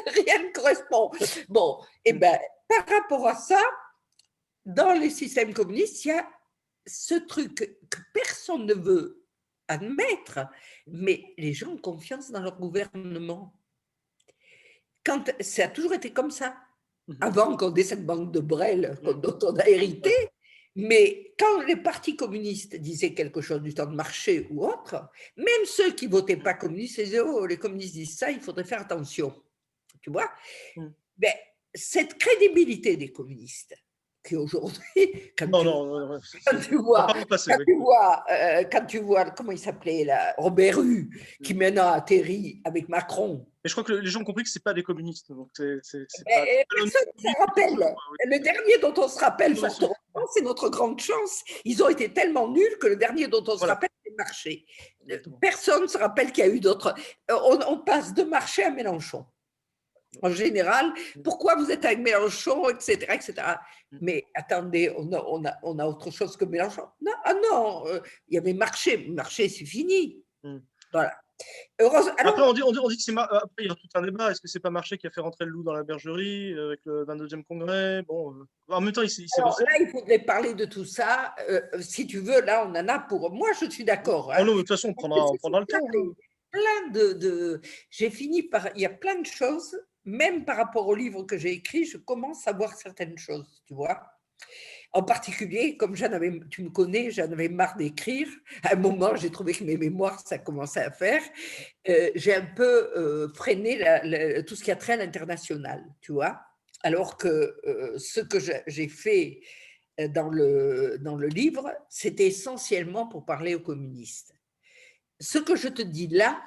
rien ne correspond. Bon, et bien, par rapport à ça, dans les systèmes communistes, il y a ce truc que personne ne veut admettre, mais les gens ont confiance dans leur gouvernement. Quand, ça a toujours été comme ça. Avant qu'on ait cette banque de Brel dont on a hérité, mais quand les partis communistes disaient quelque chose du temps de marché ou autre, même ceux qui ne votaient pas communistes disaient « Oh, les communistes disent ça, il faudrait faire attention ». Tu vois, ben, cette crédibilité des communistes, qui aujourd'hui, quand tu vois, comment il s'appelait là, Robert Hue, qui maintenant a atterri avec Macron. Et je crois que les gens ont compris que ce n'est pas des communistes. Donc personne ne se rappelle. Le dernier dont on se rappelle fortement, c'est notre grande chance. Ils ont été tellement nuls que le dernier dont on se rappelle, c'est Marché. Personne ne se rappelle qu'il y a eu d'autres. On passe de Marché à Mélenchon. En général, pourquoi vous êtes avec Mélenchon, etc., etc. Mais attendez, on a autre chose que Mélenchon. Non, non, il y avait Marché, c'est fini. Voilà. Alors, après, on dit que c'est après, il y a tout un débat. Est-ce que c'est pas Marché qui a fait rentrer le loup dans la bergerie avec le 22e congrès? Bon, en même temps, alors là, il faudrait parler de tout ça. Si tu veux, là, on en a pour. Moi, je suis d'accord. Hein. Oh, non, de toute façon, on prendra le temps. J'ai fini par. Il y a plein de choses, même par rapport au livre que j'ai écrit, je commence à voir certaines choses, tu vois. En particulier, comme tu me connais, j'en avais marre d'écrire. À un moment, j'ai trouvé que mes mémoires, ça commençait à faire. J'ai un peu freiné tout ce qui a trait à l'international, tu vois. Alors que ce que j'ai fait dans le livre, c'était essentiellement pour parler aux communistes. Ce que je te dis là,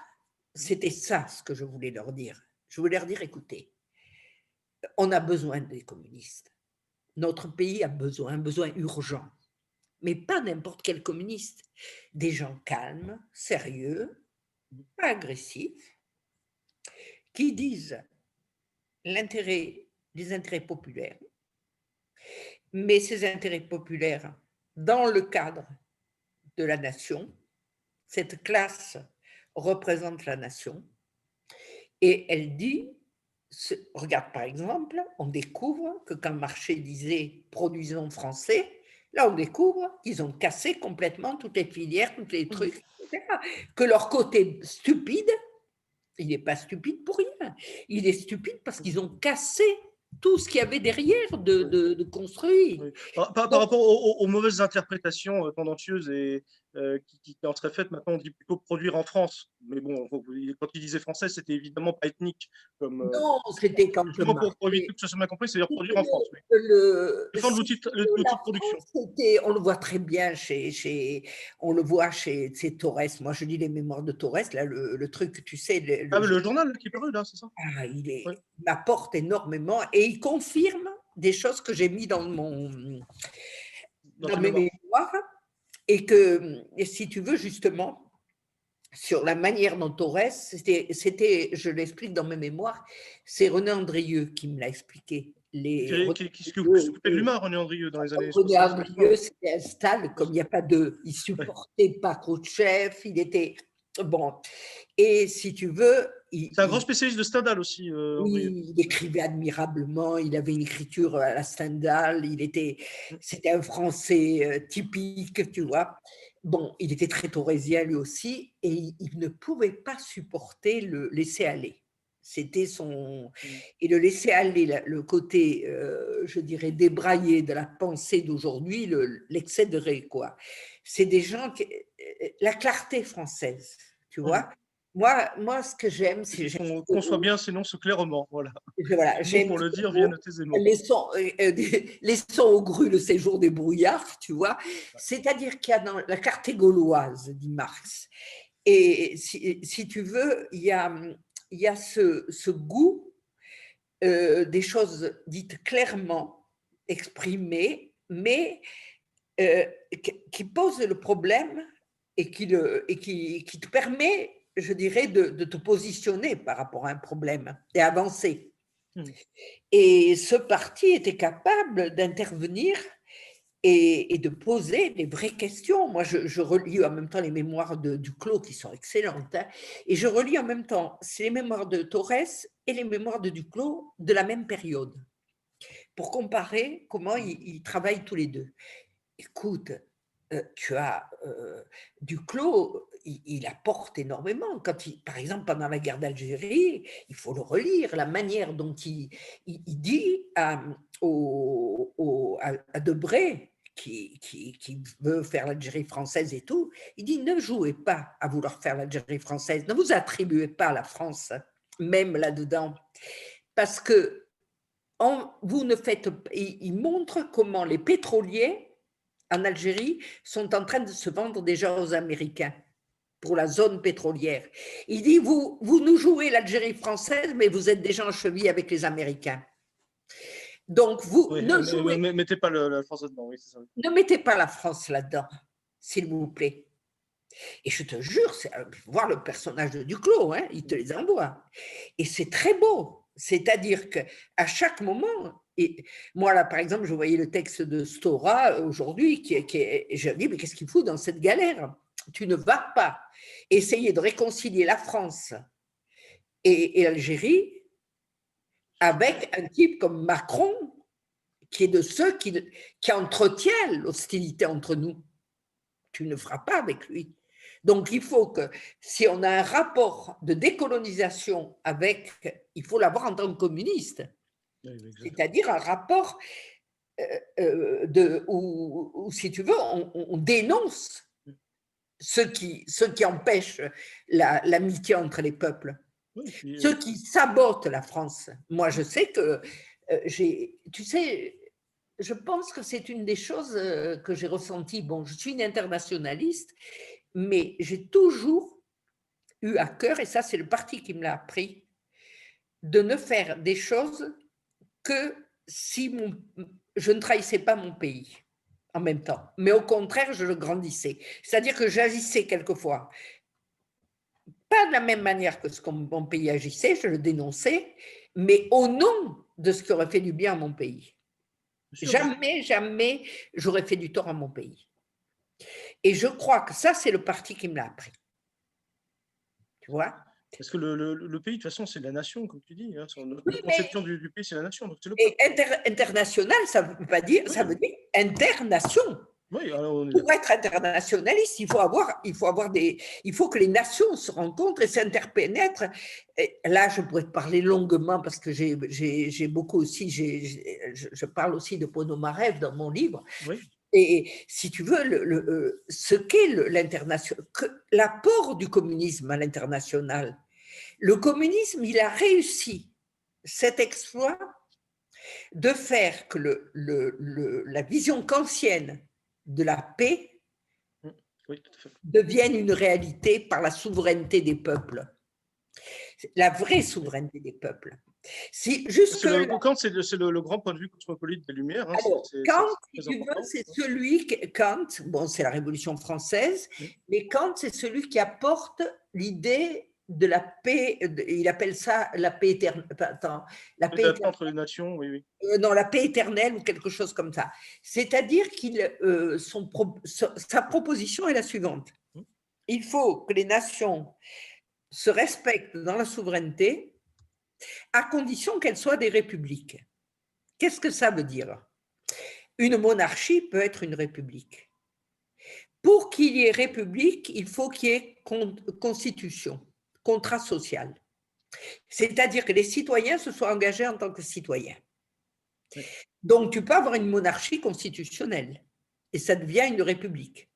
c'était ça ce que je voulais leur dire. Je voulais leur dire, écoutez, on a besoin des communistes. Notre pays a besoin, un besoin urgent, mais pas n'importe quel communiste. Des gens calmes, sérieux, pas agressifs, qui disent les intérêts populaires, mais ces intérêts populaires dans le cadre de la nation. Cette classe représente la nation et elle dit, regarde par exemple, on découvre que quand Marché disait « produisons français », là on découvre qu'ils ont cassé complètement toutes les filières, tous les trucs, etc. Que leur côté stupide, il n'est pas stupide pour rien, il est stupide parce qu'ils ont cassé tout ce qu'il y avait derrière de construit. Oui. Par rapport aux mauvaises interprétations tendancieuses et qui en seraient faites, maintenant on dit plutôt produire en France. Mais bon, quand il disait français, c'était évidemment pas ethnique. Non, c'était quand je pour éviter que ce soit mal compris, c'est-à-dire produire en France. Oui. Défendre l'outil de production. On le voit très bien on le voit chez Torres. Moi, je lis les mémoires de Torres, là, le truc, tu sais. Le journal qui est paru, là, c'est ça? Il m'apporte énormément et il confirme des choses que j'ai mis dans mes mémoires et que, si tu veux, justement, sur la manière dont Torres, je l'explique dans mes mémoires, c'est René Andrieux qui me l'a expliqué. Qui s'occupait de l'humain, René Andrieux, dans les années 60. René Andrieux s'était installé comme il n'y a pas de. Il ne supportait pas Khrouchtchev, il était. Bon. Et si tu veux. C'est un grand spécialiste de Stendhal aussi. Il écrivait admirablement, il avait une écriture à la Stendhal, c'était un français typique, tu vois. Bon, il était très torrésien lui aussi, et il ne pouvait pas supporter le laisser-aller. C'était son. Et le laisser-aller, le côté, je dirais, débraillé de la pensée d'aujourd'hui, l'excéderait, quoi. C'est des gens la clarté française, tu vois. Moi, ce que j'aime, c'est. Qu'on soit bien, sinon ce clairement, voilà. J'aime pour le dire, viennent tes émots. Laissons au gru le séjour des brouillards, tu vois. C'est-à-dire qu'il y a dans la clarté gauloise, dit Marx. Et si tu veux, il y a ce goût des choses dites clairement, exprimées, mais qui pose le problème et qui te permet, je dirais, de te positionner par rapport à un problème et avancer. Et ce parti était capable d'intervenir et de poser des vraies questions. Moi, je relis en même temps les mémoires de Duclos qui sont excellentes, hein, et je relis en même temps, c'est les mémoires de Torres et les mémoires de Duclos de la même période, pour comparer comment ils travaillent tous les deux. Écoute, tu as Duclos, il apporte énormément. Quand par exemple, pendant la guerre d'Algérie, il faut le relire, la manière dont il dit à Debré, qui veut faire l'Algérie française et tout, il dit ne jouez pas à vouloir faire l'Algérie française, ne vous attribuez pas à la France, même là-dedans, parce que vous ne faites. Il montre comment les pétroliers en Algérie sont en train de se vendre déjà aux Américains pour la zone pétrolière. Il dit, vous nous jouez l'Algérie française, mais vous êtes déjà en cheville avec les Américains. Donc, vous ne mettez pas la France là-dedans. Oui, c'est ça. Ne mettez pas la France là-dedans, s'il vous plaît. Et je te jure, voir le personnage de Duclos, hein, il te les envoie. Et c'est très beau. C'est-à-dire qu'à chaque moment, et moi là par exemple, je voyais le texte de Stora aujourd'hui, et je me dis, mais qu'est-ce qu'il fout dans cette galère? Tu ne vas pas essayer de réconcilier la France et l'Algérie avec un type comme Macron, qui est de ceux qui entretiennent l'hostilité entre nous. Tu ne feras pas avec lui. Donc, il faut que, si on a un rapport de décolonisation avec, il faut l'avoir en tant que communiste. Oui, c'est-à-dire un rapport où, si tu veux, on dénonce ce qui empêche l'amitié entre les peuples, ceux qui sabotent la France. Moi, je sais que, tu sais, je pense que c'est une des choses que j'ai ressenties. Bon, je suis une internationaliste, mais j'ai toujours eu à cœur, et ça c'est le parti qui me l'a appris, de ne faire des choses que si je ne trahissais pas mon pays en même temps, mais au contraire, je le grandissais. C'est-à-dire que j'agissais quelquefois, pas de la même manière que ce que mon pays agissait, je le dénonçais, mais au nom de ce qui aurait fait du bien à mon pays. Jamais, jamais j'aurais fait du tort à mon pays. Et je crois que ça, c'est le parti qui me l'a appris. Tu vois ? Parce que le pays, de toute façon, c'est la nation, comme tu dis. Hein. Notre conception du pays, c'est la nation. Donc et international, ça veut pas dire, ça veut dire internation. Oui, alors pour être internationaliste, il faut que les nations se rencontrent et s'interpénètrent. Là, je pourrais te parler longuement parce que j'ai beaucoup aussi, je parle aussi de Ponomarev dans mon livre. Oui. Et si tu veux, ce qu'est l'international, l'apport du communisme à l'international, le communisme, il a réussi cet exploit de faire que la vision kantienne de la paix devienne une réalité par la souveraineté des peuples. La vraie souveraineté des peuples. Kant, c'est le grand point de vue cosmopolite des Lumières. Hein, alors, Kant, si tu veux, c'est celui Kant, bon, c'est la Révolution française, mais Kant, c'est celui qui apporte l'idée de la paix, il appelle ça la paix éternelle. Attends, la paix éternelle entre les nations, oui. Non, la paix éternelle ou quelque chose comme ça. C'est-à-dire sa proposition est la suivante. Il faut que les nations se respectent dans la souveraineté à condition qu'elles soient des républiques. Qu'est-ce que ça veut dire ? Une monarchie peut être une république. Pour qu'il y ait république, il faut qu'il y ait constitution, contrat social. C'est-à-dire que les citoyens se soient engagés en tant que citoyens. Donc, tu peux avoir une monarchie constitutionnelle et ça devient une république.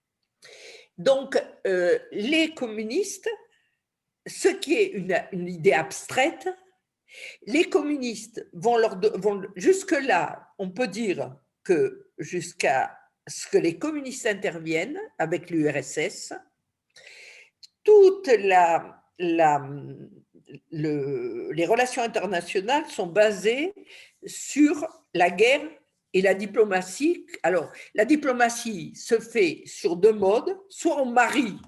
Donc, les communistes, ce qui est une idée abstraite, les communistes vont jusque-là, on peut dire que jusqu'à ce que les communistes interviennent avec l'URSS, toutes les relations internationales sont basées sur la guerre Et la diplomatie, alors, la diplomatie se fait sur 2 modes. Soit on marie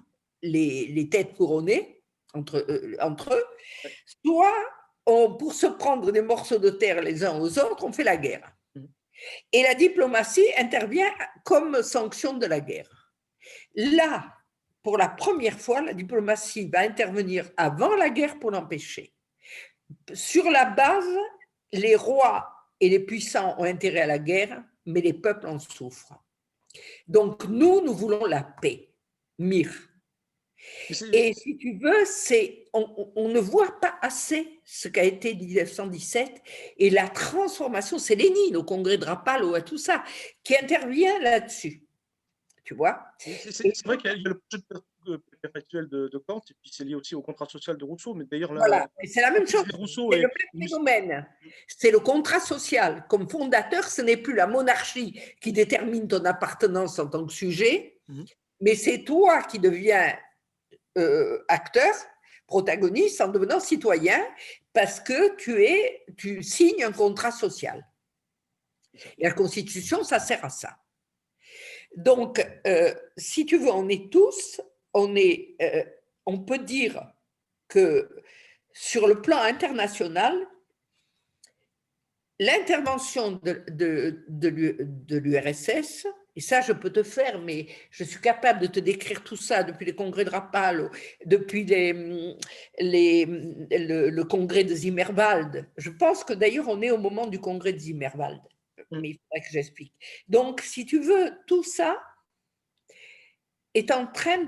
les têtes couronnées entre eux, soit pour se prendre des morceaux de terre les uns aux autres, on fait la guerre. Et la diplomatie intervient comme sanction de la guerre. Là, pour la première fois, la diplomatie va intervenir avant la guerre pour l'empêcher. Sur la base, les rois et les puissants ont intérêt à la guerre, mais les peuples en souffrent. Donc nous voulons la paix. Mir. Et si tu veux, on ne voit pas assez ce qu'a été 1917 et la transformation, c'est Lénine au congrès de Rapallo, tout ça, qui intervient là-dessus. Tu vois? C'est vrai qu'il y a le projet perpétuel de Kant, et puis c'est lié aussi au contrat social de Rousseau, mais d'ailleurs, voilà, c'est la même chose. Rousseau c'est le même phénomène. C'est le contrat social. Comme fondateur, ce n'est plus la monarchie qui détermine ton appartenance en tant que sujet, mais c'est toi qui deviens acteur, protagoniste en devenant citoyen parce que tu signes un contrat social. Et la Constitution, ça sert à ça. Donc, si tu veux, on peut dire que sur le plan international, l'intervention de l'URSS, et ça je peux te faire, mais je suis capable de te décrire tout ça depuis les congrès de Rapallo, depuis le congrès de Zimmerwald. Je pense que d'ailleurs on est au moment du congrès de Zimmerwald, mais il faudrait que j'explique. Donc, si tu veux, tout ça est en train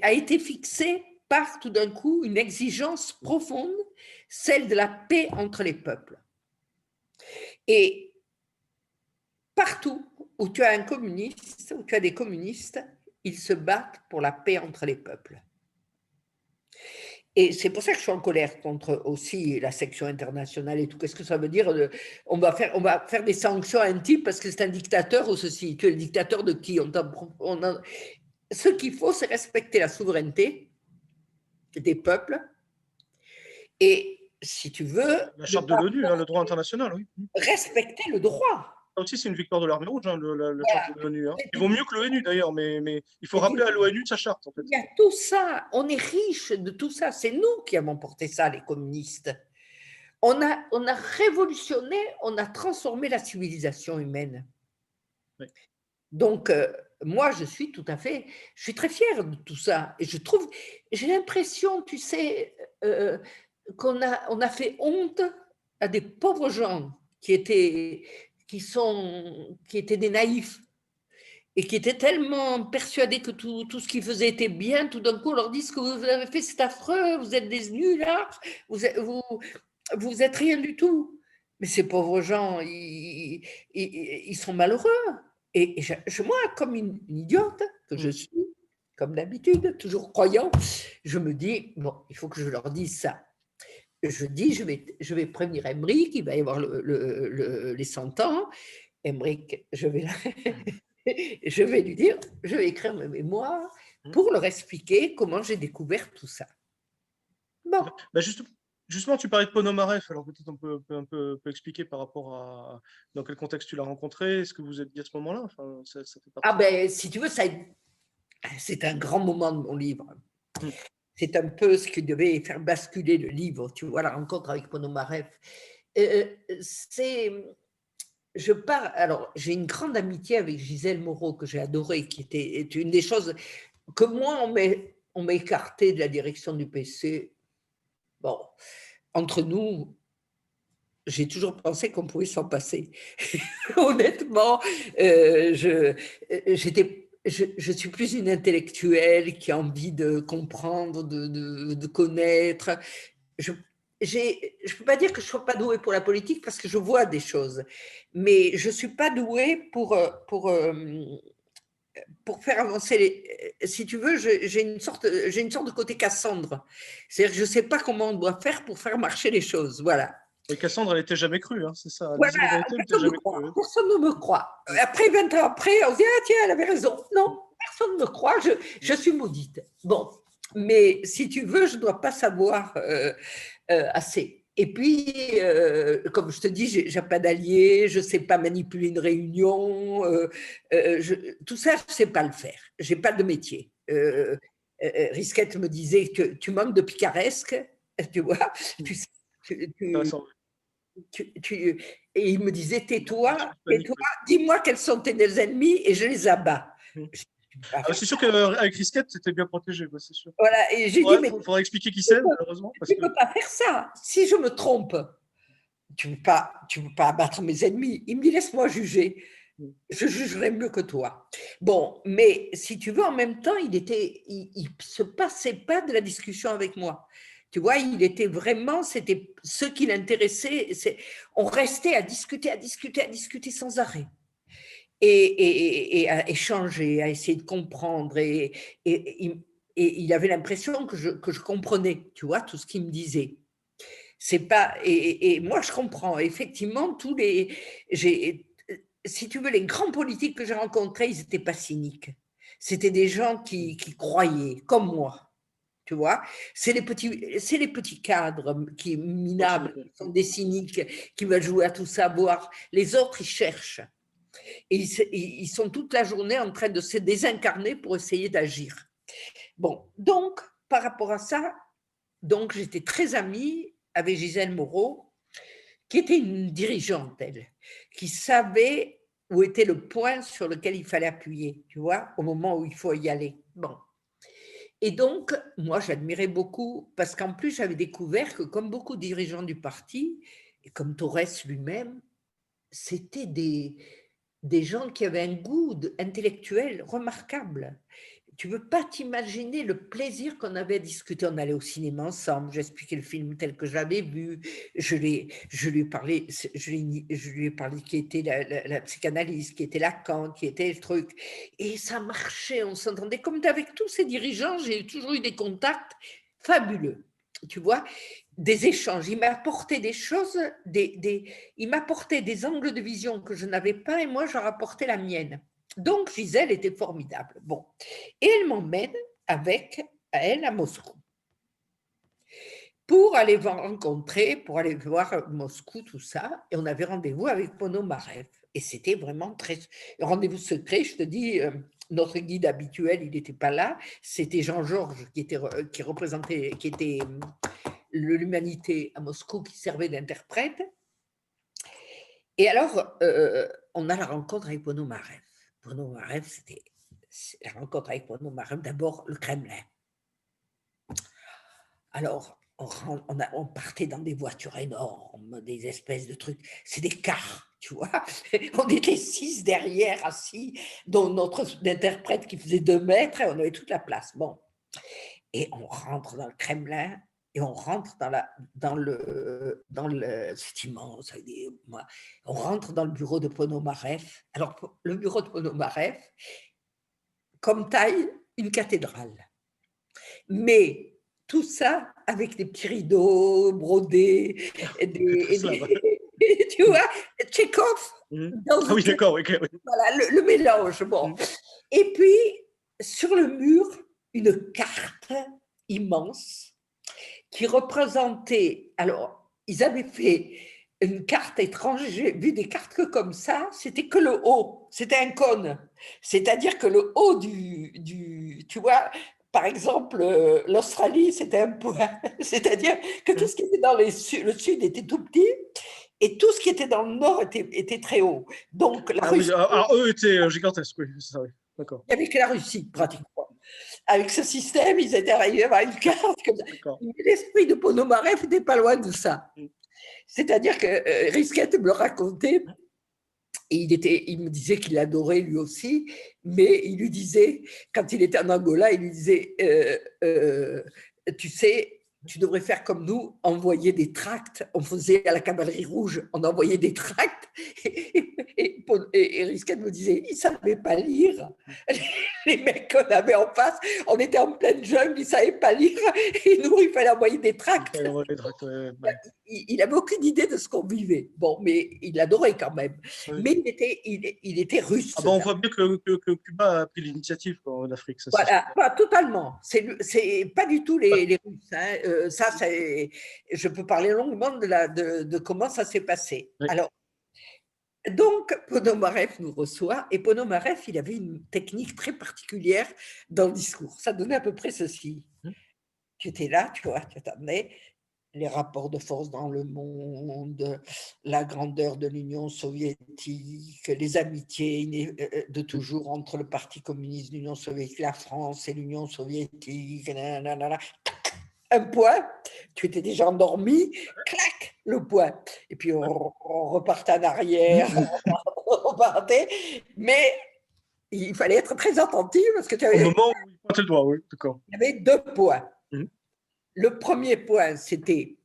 a été fixé par tout d'un coup une exigence profonde, celle de la paix entre les peuples. Et partout où tu as un communiste, où tu as des communistes, ils se battent pour la paix entre les peuples. Et c'est pour ça que je suis en colère contre aussi la section internationale et tout. Qu'est-ce que ça veut dire? On va faire des sanctions à un type parce que c'est un dictateur ou ceci. Tu es le dictateur de qui? Ce qu'il faut, c'est respecter la souveraineté des peuples. Et si tu veux… La charte de l'ONU, le droit international, oui. Respecter le droit. Ça aussi, c'est une victoire de l'Armée rouge, la charte de l'ONU. Il vaut mieux que l'ONU, d'ailleurs, mais il faut rappeler à l'ONU sa charte, en fait. Il y a tout ça. On est riche de tout ça. C'est nous qui avons porté ça, les communistes. On a révolutionné, on a transformé la civilisation humaine. Oui. Donc, moi, je suis très fière de tout ça. Et j'ai l'impression, tu sais, qu'on a fait honte à des pauvres gens qui étaient des naïfs et qui étaient tellement persuadés que tout ce qu'ils faisaient était bien. Tout d'un coup, on leur dit: ce que vous avez fait, c'est affreux, vous êtes des nullards, vous êtes rien du tout. Mais ces pauvres gens, ils sont malheureux. Et moi, comme une idiote que je suis, comme d'habitude, toujours croyant, je me dis, bon, il faut que je leur dise ça. Je dis, je vais prévenir Emmerich, il va y avoir les 100 ans. Emmerich, je vais lui dire, je vais écrire mes mémoires pour leur expliquer comment j'ai découvert tout ça. Bon. Bah justement, tu parlais de Ponomareff, alors peut-être on peut un peu expliquer par rapport à dans quel contexte tu l'as rencontré, ce que vous êtes dit à ce moment-là. Enfin, ça fait partie. Si tu veux, c'est un grand moment de mon livre. C'est un peu ce qui devait faire basculer le livre, tu vois, la rencontre avec Ponomareff. Alors, j'ai une grande amitié avec Gisèle Moreau, que j'ai adorée, qui était une des choses que moi, on m'a écarté de la direction du PC. Bon, entre nous, j'ai toujours pensé qu'on pouvait s'en passer. Honnêtement, je suis plus une intellectuelle qui a envie de comprendre, de connaître. Je ne peux pas dire que je ne sois pas douée pour la politique parce que je vois des choses, mais je ne suis pas douée pour faire avancer si tu veux, j'ai une sorte de côté Cassandre. C'est-à-dire que je ne sais pas comment on doit faire pour faire marcher les choses. Voilà. Et Cassandre, elle n'était jamais crue, c'est ça. Voilà, personne ne me croit. Après, 20 ans après, on se dit: ah tiens, elle avait raison. Non, personne ne me croit, je suis maudite. Bon, mais si tu veux, je ne dois pas savoir assez. Et puis, comme je te dis, j'ai pas d'alliés, je sais pas manipuler une réunion, tout ça, je sais pas le faire. J'ai pas de métier. Risquette me disait que tu manques de picaresque, tu vois. Tu, tu- tu- Intéressant. et il me disait, tais-toi, Panique, oui. dis-moi quels sont tes ennemis et je les abats. Je dis, pas Ah, faire c'est sûr ça. qu'avec Risquette, c'était bien protégé, ouais, c'est sûr. Voilà, et j'ai dit, Ouais, mais faudra expliquer qui c'est, malheureusement. tu Parce ne que... peux pas faire ça. Si je me trompe, tu peux pas abattre mes ennemis. Il me dit, laisse-moi juger. Je jugerai mieux que toi. Bon, mais si tu veux, en même temps, il se passait pas de la discussion avec moi. Tu vois, il était vraiment, c'était ce qui l'intéressait. On restait à discuter, à discuter sans arrêt. Et à échanger, à essayer de comprendre. Et il avait l'impression que je comprenais, tu vois, tout ce qu'il me disait. C'est pas, et moi, je comprends. Effectivement, si tu veux, les grands politiques que j'ai rencontrés, ils n'étaient pas cyniques. C'était des gens qui croyaient, comme moi. Tu vois, c'est les petits cadres qui minables, qui sont des cyniques, qui veulent jouer à tout savoir. Les autres, ils cherchent. Et ils sont toute la journée en train de se désincarner pour essayer d'agir. Bon, donc, par rapport à ça, donc j'étais très amie avec Gisèle Moreau, qui était une dirigeante, elle, qui savait où était le point sur lequel il fallait appuyer, tu vois, au moment où il faut y aller. Bon. Et donc, moi, j'admirais beaucoup, parce qu'en plus, j'avais découvert que, comme beaucoup de dirigeants du parti, et comme Torres lui-même, c'était des gens qui avaient un goût intellectuel remarquable. Tu ne peux pas t'imaginer le plaisir qu'on avait à discuter. On allait au cinéma ensemble, j'expliquais le film tel que j'avais vu, je lui ai parlé, je lui ai parlé qui était la psychanalyse, qui était Lacan, qui était le truc. Et ça marchait, on s'entendait. Comme avec tous ces dirigeants, j'ai toujours eu des contacts fabuleux, tu vois, des échanges. Il m'apportait des choses, il m'apportait des angles de vision que je n'avais pas et moi, j'en apportais la mienne. Donc, Gisèle était formidable. Bon. Et elle m'emmène avec elle à Moscou pour aller rencontrer, pour aller voir Moscou, tout ça. Et on avait rendez-vous avec Ponomarev. Et c'était vraiment très... Rendez-vous secret, je te dis, notre guide habituel, il n'était pas là. C'était Jean-Georges qui représentait, qui était l'humanité à Moscou, qui servait d'interprète. Et alors, on a la rencontre avec Ponomarev. Ponomarev, c'était la rencontre avec Ponomarev, d'abord le Kremlin. Alors, on partait dans des voitures énormes, des espèces de trucs, c'est des cars, tu vois. On était 6 derrière, assis, dont notre interprète qui faisait 2 mètres, et on avait toute la place. Bon. Et on rentre dans le Kremlin, et on rentre c'est immense, on rentre dans le bureau de Ponomarev. Alors, le bureau de Ponomarev, comme taille, une cathédrale. Mais tout ça avec des petits rideaux brodés, tu vois, Tchekhov. Ah oui, d'accord, ok. Oui. Voilà, le mélange. Bon. Et puis, sur le mur, une carte immense qui représentait. Alors, ils avaient fait une carte étrange. J'ai vu des cartes que comme ça, c'était que le haut, c'était un cône. C'est-à-dire que le haut tu vois, par exemple, l'Australie, c'était un point. C'est-à-dire que tout ce qui était dans le sud était tout petit et tout ce qui était dans le nord était très haut. Donc, la Russie. Oui, alors eux étaient gigantesques, oui, c'est ça, oui. D'accord. Il n'y avait que la Russie, pratiquement. Avec ce système, ils étaient arrivés à avoir une carte comme ça. L'esprit de Ponomarev n'était pas loin de ça. C'est-à-dire que Risquette me le racontait, et il me disait qu'il adorait lui aussi, mais il lui disait, quand il était en Angola, il lui disait, tu sais, tu devrais faire comme nous, envoyer des tracts. On faisait à la cavalerie rouge, on envoyait des tracts. Et Risquette me disait, il ne savait pas lire. les mecs qu'on avait en face, on était en pleine jungle, ils ne savaient pas lire, et nous, il fallait envoyer des tracts. Il n'avait aucune idée de ce qu'on vivait. Bon, mais il adorait quand même. Oui. Mais il était russe. Ah bah, on voit bien que Cuba a pris l'initiative en Afrique. Ça, voilà, pas totalement. C'est pas du tout les Russes. Hein. Ça, je peux parler longuement de comment ça s'est passé. Oui. Alors, donc, Ponomarev nous reçoit, et Ponomarev, il avait une technique très particulière dans le discours. Ça donnait à peu près ceci. Tu étais là, tu vois, tu attendais les rapports de force dans le monde, la grandeur de l'Union soviétique, les amitiés de toujours entre le Parti communiste de l'Union soviétique, la France et l'Union soviétique, nanana. Un point, tu étais déjà endormi, clac, le point. Et puis on repartait en arrière, on repartait, mais il fallait être très attentif parce que tu avais... Au moment où il pointait le doigt, oui, d'accord. Il y avait 2 points. Le premier point, c'était,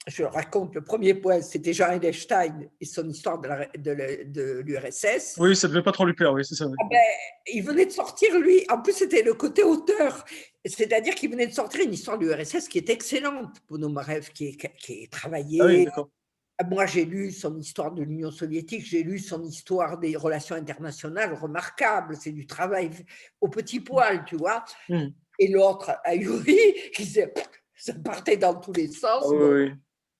je raconte, le premier point, c'était Jean Edelstein et son histoire de l'URSS. Oui, ça ne devait pas trop lui plaire, oui, c'est ça. Oui. Ah ben, il venait de sortir, lui, en plus c'était le côté auteur, c'est-à-dire qu'il venait de sortir une histoire de l'URSS qui est excellente, Ponomarev, qui est travaillée. Ah oui, d'accord. Moi, j'ai lu son histoire de l'Union soviétique, j'ai lu son histoire des relations internationales, remarquable, c'est du travail au petit poil, tu vois. Et l'autre, Ayuri, qui ça partait dans tous les sens. Ah, oui.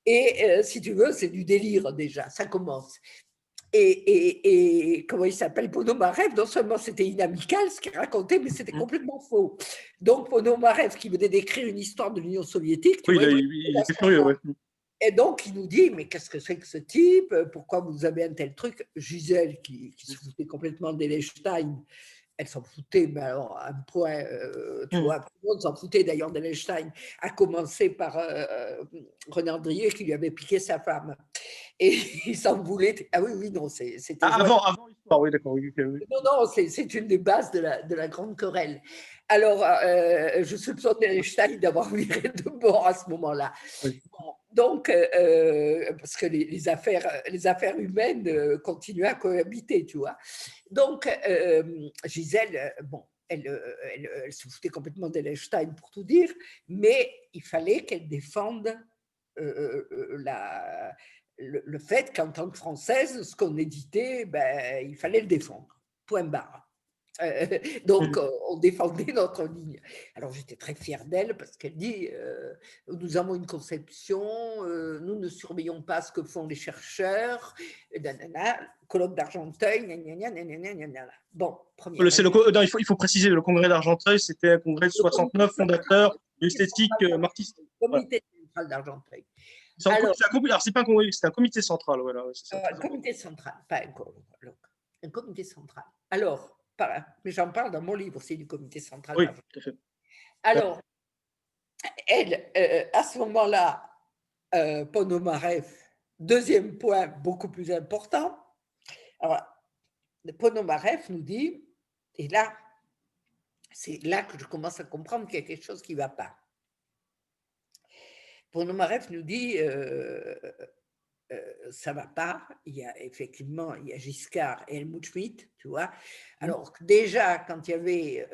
Et si tu veux, c'est du délire déjà, ça commence. Et comment il s'appelle, Ponomarev, non seulement c'était inamical ce qu'il racontait, mais c'était complètement faux. Donc Ponomarev, qui venait d'écrire une histoire de l'Union soviétique, oui, il était furieux, oui. Et donc il nous dit, mais qu'est-ce que c'est que ce type? Pourquoi vous avez un tel truc? Gisèle, qui se foutait complètement d'Edelstein, elle s'en foutait, mais alors à un point, tu vois, tout le monde s'en foutait d'ailleurs d'Edelstein, à commencer par René Andrieux qui lui avait piqué sa femme. Et il s'en voulait. Ah oui, non, c'était. Avant l'histoire, oui, d'accord. Oui. Non, c'est une des bases de la grande querelle. Alors, je soupçonne Edelstein d'avoir viré de bord à ce moment-là. Oui. Bon, donc, parce que les affaires humaines continuaient à cohabiter, tu vois. Donc, Gisèle, bon, elle se foutait complètement d'Edelstein pour tout dire, mais il fallait qu'elle défende le fait qu'en tant que Française, ce qu'on éditait, ben, il fallait le défendre. Point barre. Donc, on défendait notre ligne. Alors, j'étais très fière d'elle parce qu'elle dit nous avons une conception, nous ne surveillons pas ce que font les chercheurs, colloque d'Argenteuil, bon, premier. Il faut préciser, le congrès d'Argenteuil, c'était un congrès de 69 fondateurs de l'esthétique marxiste. Comité central d'Argenteuil. Alors, c'est pas un congrès, c'est un comité central. Voilà, c'est ça. Un comité central, pas un colloque. Un comité central. Alors, mais j'en parle dans mon livre aussi du comité central. Oui, tout à fait. Alors, elle, à ce moment-là, Ponomarev, deuxième point beaucoup plus important. Alors, Ponomarev nous dit, et là, c'est là que je commence à comprendre qu'il y a quelque chose qui ne va pas. Ponomarev nous dit, ça ne va pas. Il y a Giscard et Helmut Schmidt, tu vois. Alors déjà, quand il y avait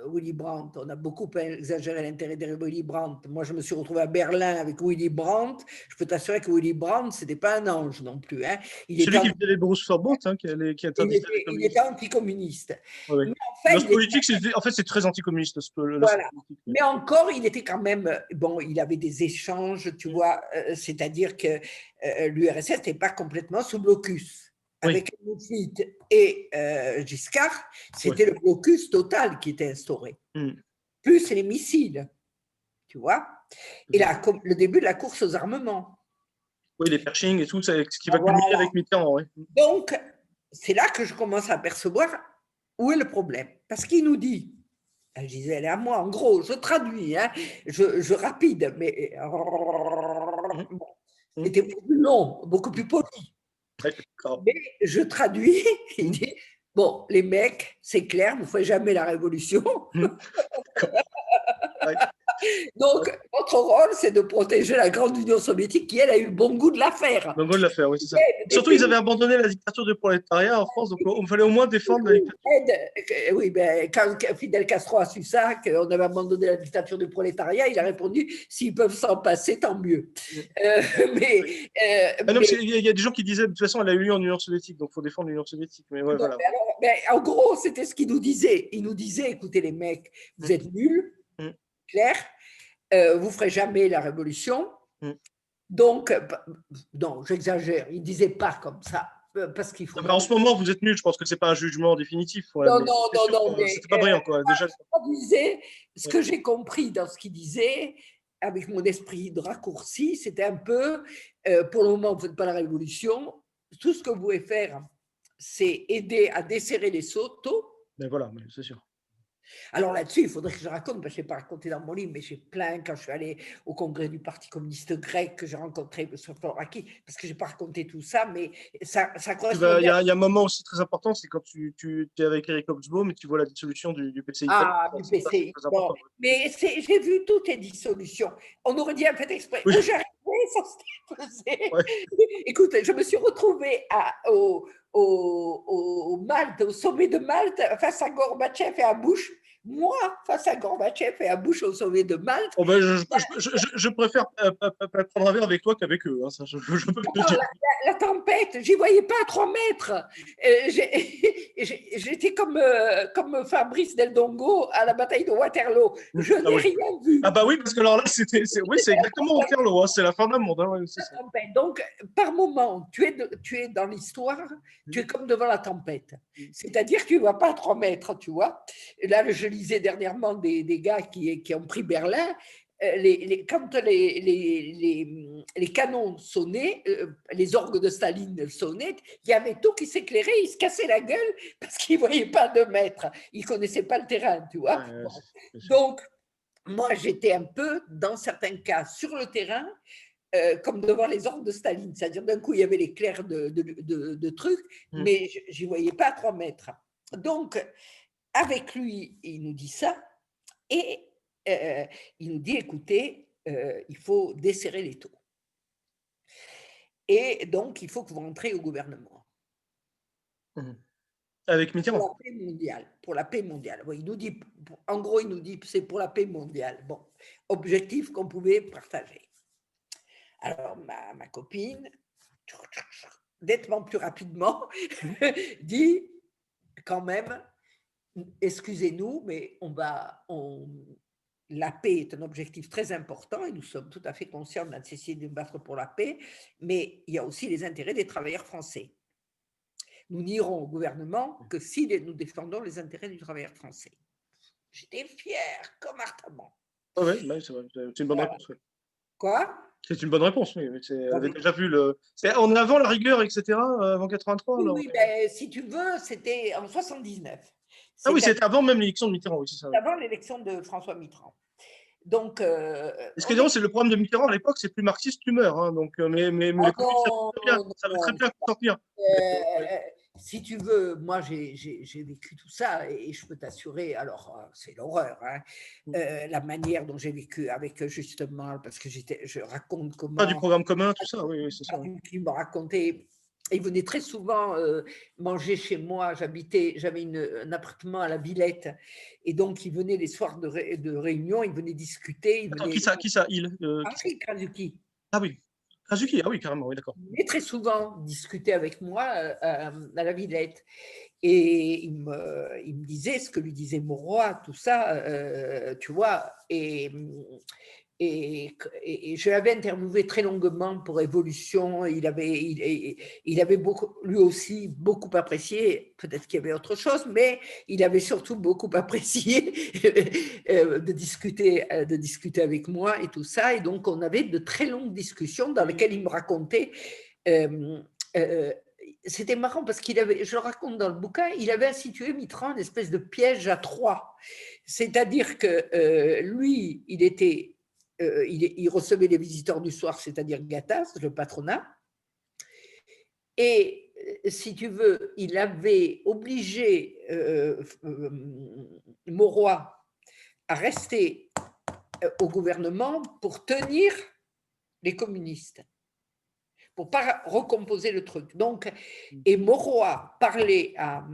Willy Brandt, on a beaucoup exagéré l'intérêt de Willy Brandt. Moi, je me suis retrouvé à Berlin avec Willy Brandt. Je peux t'assurer que Willy Brandt, ce n'était pas un ange non plus. Hein. Celui qui faisait les Borus Verbot, qui il était anticommuniste. Oui. Mais en fait, politique, c'est très anticommuniste. Voilà. Mais encore, il était quand même, bon, il avait des échanges, tu vois, c'est-à-dire que l'URSS n'était pas complètement sous blocus. Avec Helmut Schmidt et Giscard, c'était le blocus total qui était instauré. Plus les missiles, tu vois, et le début de la course aux armements. Oui, les Pershing et tout, ce qui va culminer avec Mitterrand. Oui. Donc, c'est là que je commence à apercevoir où est le problème. Parce qu'il nous dit, Gisèle et à moi, en gros, je traduis, hein, je rapide, mais c'était beaucoup plus long, beaucoup plus poli. Mais je traduis, il dit, bon, les mecs, c'est clair, vous ne ferez jamais la révolution. Donc, notre rôle, c'est de protéger la grande Union soviétique qui, elle, a eu le bon goût de la faire. Donc, on l'a fait, oui, c'est ça. Des Surtout, ils avaient pays abandonné la dictature du prolétariat en France, donc il fallait au moins défendre la dictature. oui, ben, quand Fidel Castro a su ça, qu'on avait abandonné la dictature du prolétariat, il a répondu s'ils peuvent s'en passer, tant mieux. Euh, mais, Oui. Ah non, mais il y a des gens qui disaient de toute façon, elle a eu lieu en Union soviétique, donc il faut défendre l'Union soviétique. Mais ouais, non, voilà. mais alors, ben, en gros, c'était ce qu'il nous disait. Il nous disait écoutez, les mecs, vous Mm, êtes nuls, mm, clair, vous ne ferez jamais la révolution. mm. Donc, non, j'exagère, il ne disait pas comme ça, parce qu'il faut Non, mais en jamais. ce moment, vous êtes nuls. Je pense que c'est pas un jugement définitif, ouais, Non, mais non, c'est non, sûr non, que mais c'était pas brillant, quoi. Déjà, disait, ce ouais. que j'ai compris dans ce qu'il disait, avec mon esprit de raccourci, c'était un peu, pour le moment, vous ne faites pas la révolution, tout ce que vous pouvez faire, c'est aider à desserrer les taux. Mais voilà, c'est sûr. Alors là-dessus, il faudrait que je raconte, parce que je n'ai pas raconté dans mon livre, mais j'ai plein, quand je suis allée au congrès du Parti communiste grec, que j'ai rencontré M. Floraki, parce que je n'ai pas raconté tout ça, mais ça Il correspondait y à... a un moment aussi très important, c'est quand tu es avec Eric Hobsbawm et tu vois la dissolution du PCI italien. Ah, du Ça, c'est PCI. très Bon, important. mais j'ai vu toutes les dissolutions. On aurait dit un fait exprès. Oui, Où j'arrivais, ça se faisait. ouais. Écoute, je me suis retrouvée au Malte, au sommet de Malte, face à Gorbatchev et à Bush. Moi, face à Gorbatchev et à Bush au sommet de Malte, Oh, ben, je préfère pas prendre un verre avec toi qu'avec eux. Hein, ça, je peux te le non, dire. la tempête, j'y voyais pas à 3 mètres. J'étais comme Fabrice Del Dongo à la bataille de Waterloo. Je Ah n'ai oui. rien vu. Ah bah oui, parce que alors là, oui, c'est exactement Waterloo, hein, c'est la fin d'un monde. Hein, ouais, c'est ça. Tempête. Donc, par moment, tu es dans l'histoire, tu es comme devant la tempête. C'est-à-dire que tu ne vas pas à 3 mètres, tu vois. Et là, je lisais dernièrement des gars qui ont pris Berlin. Quand les canons sonnaient, les orgues de Staline sonnaient, il y avait tout qui s'éclairait, ils se cassaient la gueule parce qu'ils ne voyaient pas 2 mètres. Ils ne connaissaient pas le terrain, tu vois. Ouais, Bon. c'est sûr. Donc, moi, j'étais un peu, dans certains cas, sur le terrain, comme devant les ordres de Staline. C'est-à-dire, d'un coup, il y avait les clairs de trucs, Mm. mais je n'y voyais pas à 3 mètres. Donc, avec lui, il nous dit ça, et il nous dit, écoutez, il faut desserrer les taux. Et donc, il faut que vous rentrez au gouvernement. Mm. Avec Pour Mitterrand. la paix mondiale. Pour la paix mondiale. Oui, il nous dit, en gros, il nous dit, c'est pour la paix mondiale. Bon, objectif qu'on pouvait partager. Alors, ma copine, nettement plus rapidement, dit quand même, excusez-nous, mais la paix est un objectif très important et nous sommes tout à fait conscients de la nécessité de nous battre pour la paix, mais il y a aussi les intérêts des travailleurs français. Nous n'irons au gouvernement que si nous défendons les intérêts du travailleur français. J'étais fière comme Artamont. Ah ouais, c'est vrai, c'est une bonne réponse. Ouais. Quoi? C'est une bonne réponse, oui. Elle Non, avait mais déjà vu le. On est avant la rigueur, etc., avant 83. oui, Alors. oui, ben, si tu veux, c'était en 79. Ah oui, C'est-à-dire c'était avant même l'élection de Mitterrand, oui, c'est ça. Oui. avant l'élection de François Mitterrand. Donc, Ce qui est drôle, c'est le problème de Mitterrand à l'époque, c'est plus marxiste, plus meurt. Hein, donc, mais oh les communistes non, non, savaient très non. bien sortir. Ouais. Si tu veux, moi j'ai vécu tout ça et je peux t'assurer, alors c'est l'horreur, hein, la manière dont j'ai vécu avec justement, parce que je raconte Pas du comment programme commun, tout ça, oui, c'est ça. qui me racontait. Il venait très souvent manger chez moi. J'avais un appartement à la Villette. Et donc, il venait les soirs de réunion, il venait discuter. Attends, qui ça il Henri Krasuki. Ah oui, Kazuki, ah oui, carrément, oui, d'accord. Il venait très souvent discuter avec moi à la Villette. Et il me disait ce que lui disait Mauroy, tout ça, tu vois. Et je l'avais interviewé très longuement pour Évolution. Il avait beaucoup, lui aussi beaucoup apprécié, peut-être qu'il y avait autre chose, mais il avait surtout beaucoup apprécié de discuter avec moi et tout ça. Et donc, on avait de très longues discussions dans lesquelles il me racontait. C'était marrant parce je le raconte dans le bouquin, il avait institué Mitterrand une espèce de piège à 3. C'est-à-dire que lui, il recevait les visiteurs du soir, c'est-à-dire Gattaz, le patronat. Et si tu veux, il avait obligé Mauroy à rester au gouvernement pour tenir les communistes, pour pas recomposer le truc. Donc, et Mauroy parlait à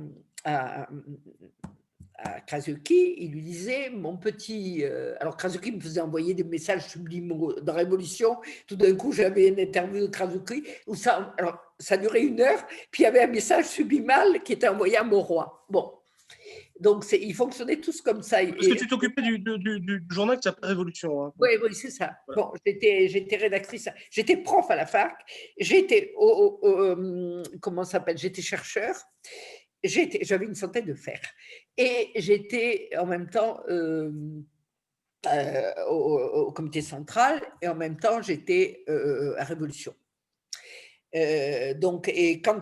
Krasuki, il lui disait, mon petit... alors Krasuki me faisait envoyer des messages subliminaux dans Révolution. Tout d'un coup, j'avais une interview de Krasuki où ça durait 1 heure, puis il y avait un message subliminal qui était envoyé à Mauroy. Bon, donc ils fonctionnaient tous comme ça. Parce que tu t'occupais du journal qui s'appelle Révolution. Hein. Oui, oui, c'est ça. Voilà. Bon, j'étais rédactrice, j'étais prof à la fac, j'étais, comment ça s'appelle, j'étais chercheur, j'avais une centaine de fers. Et j'étais en même temps au comité central, et en même temps, j'étais à Révolution. Donc, et quand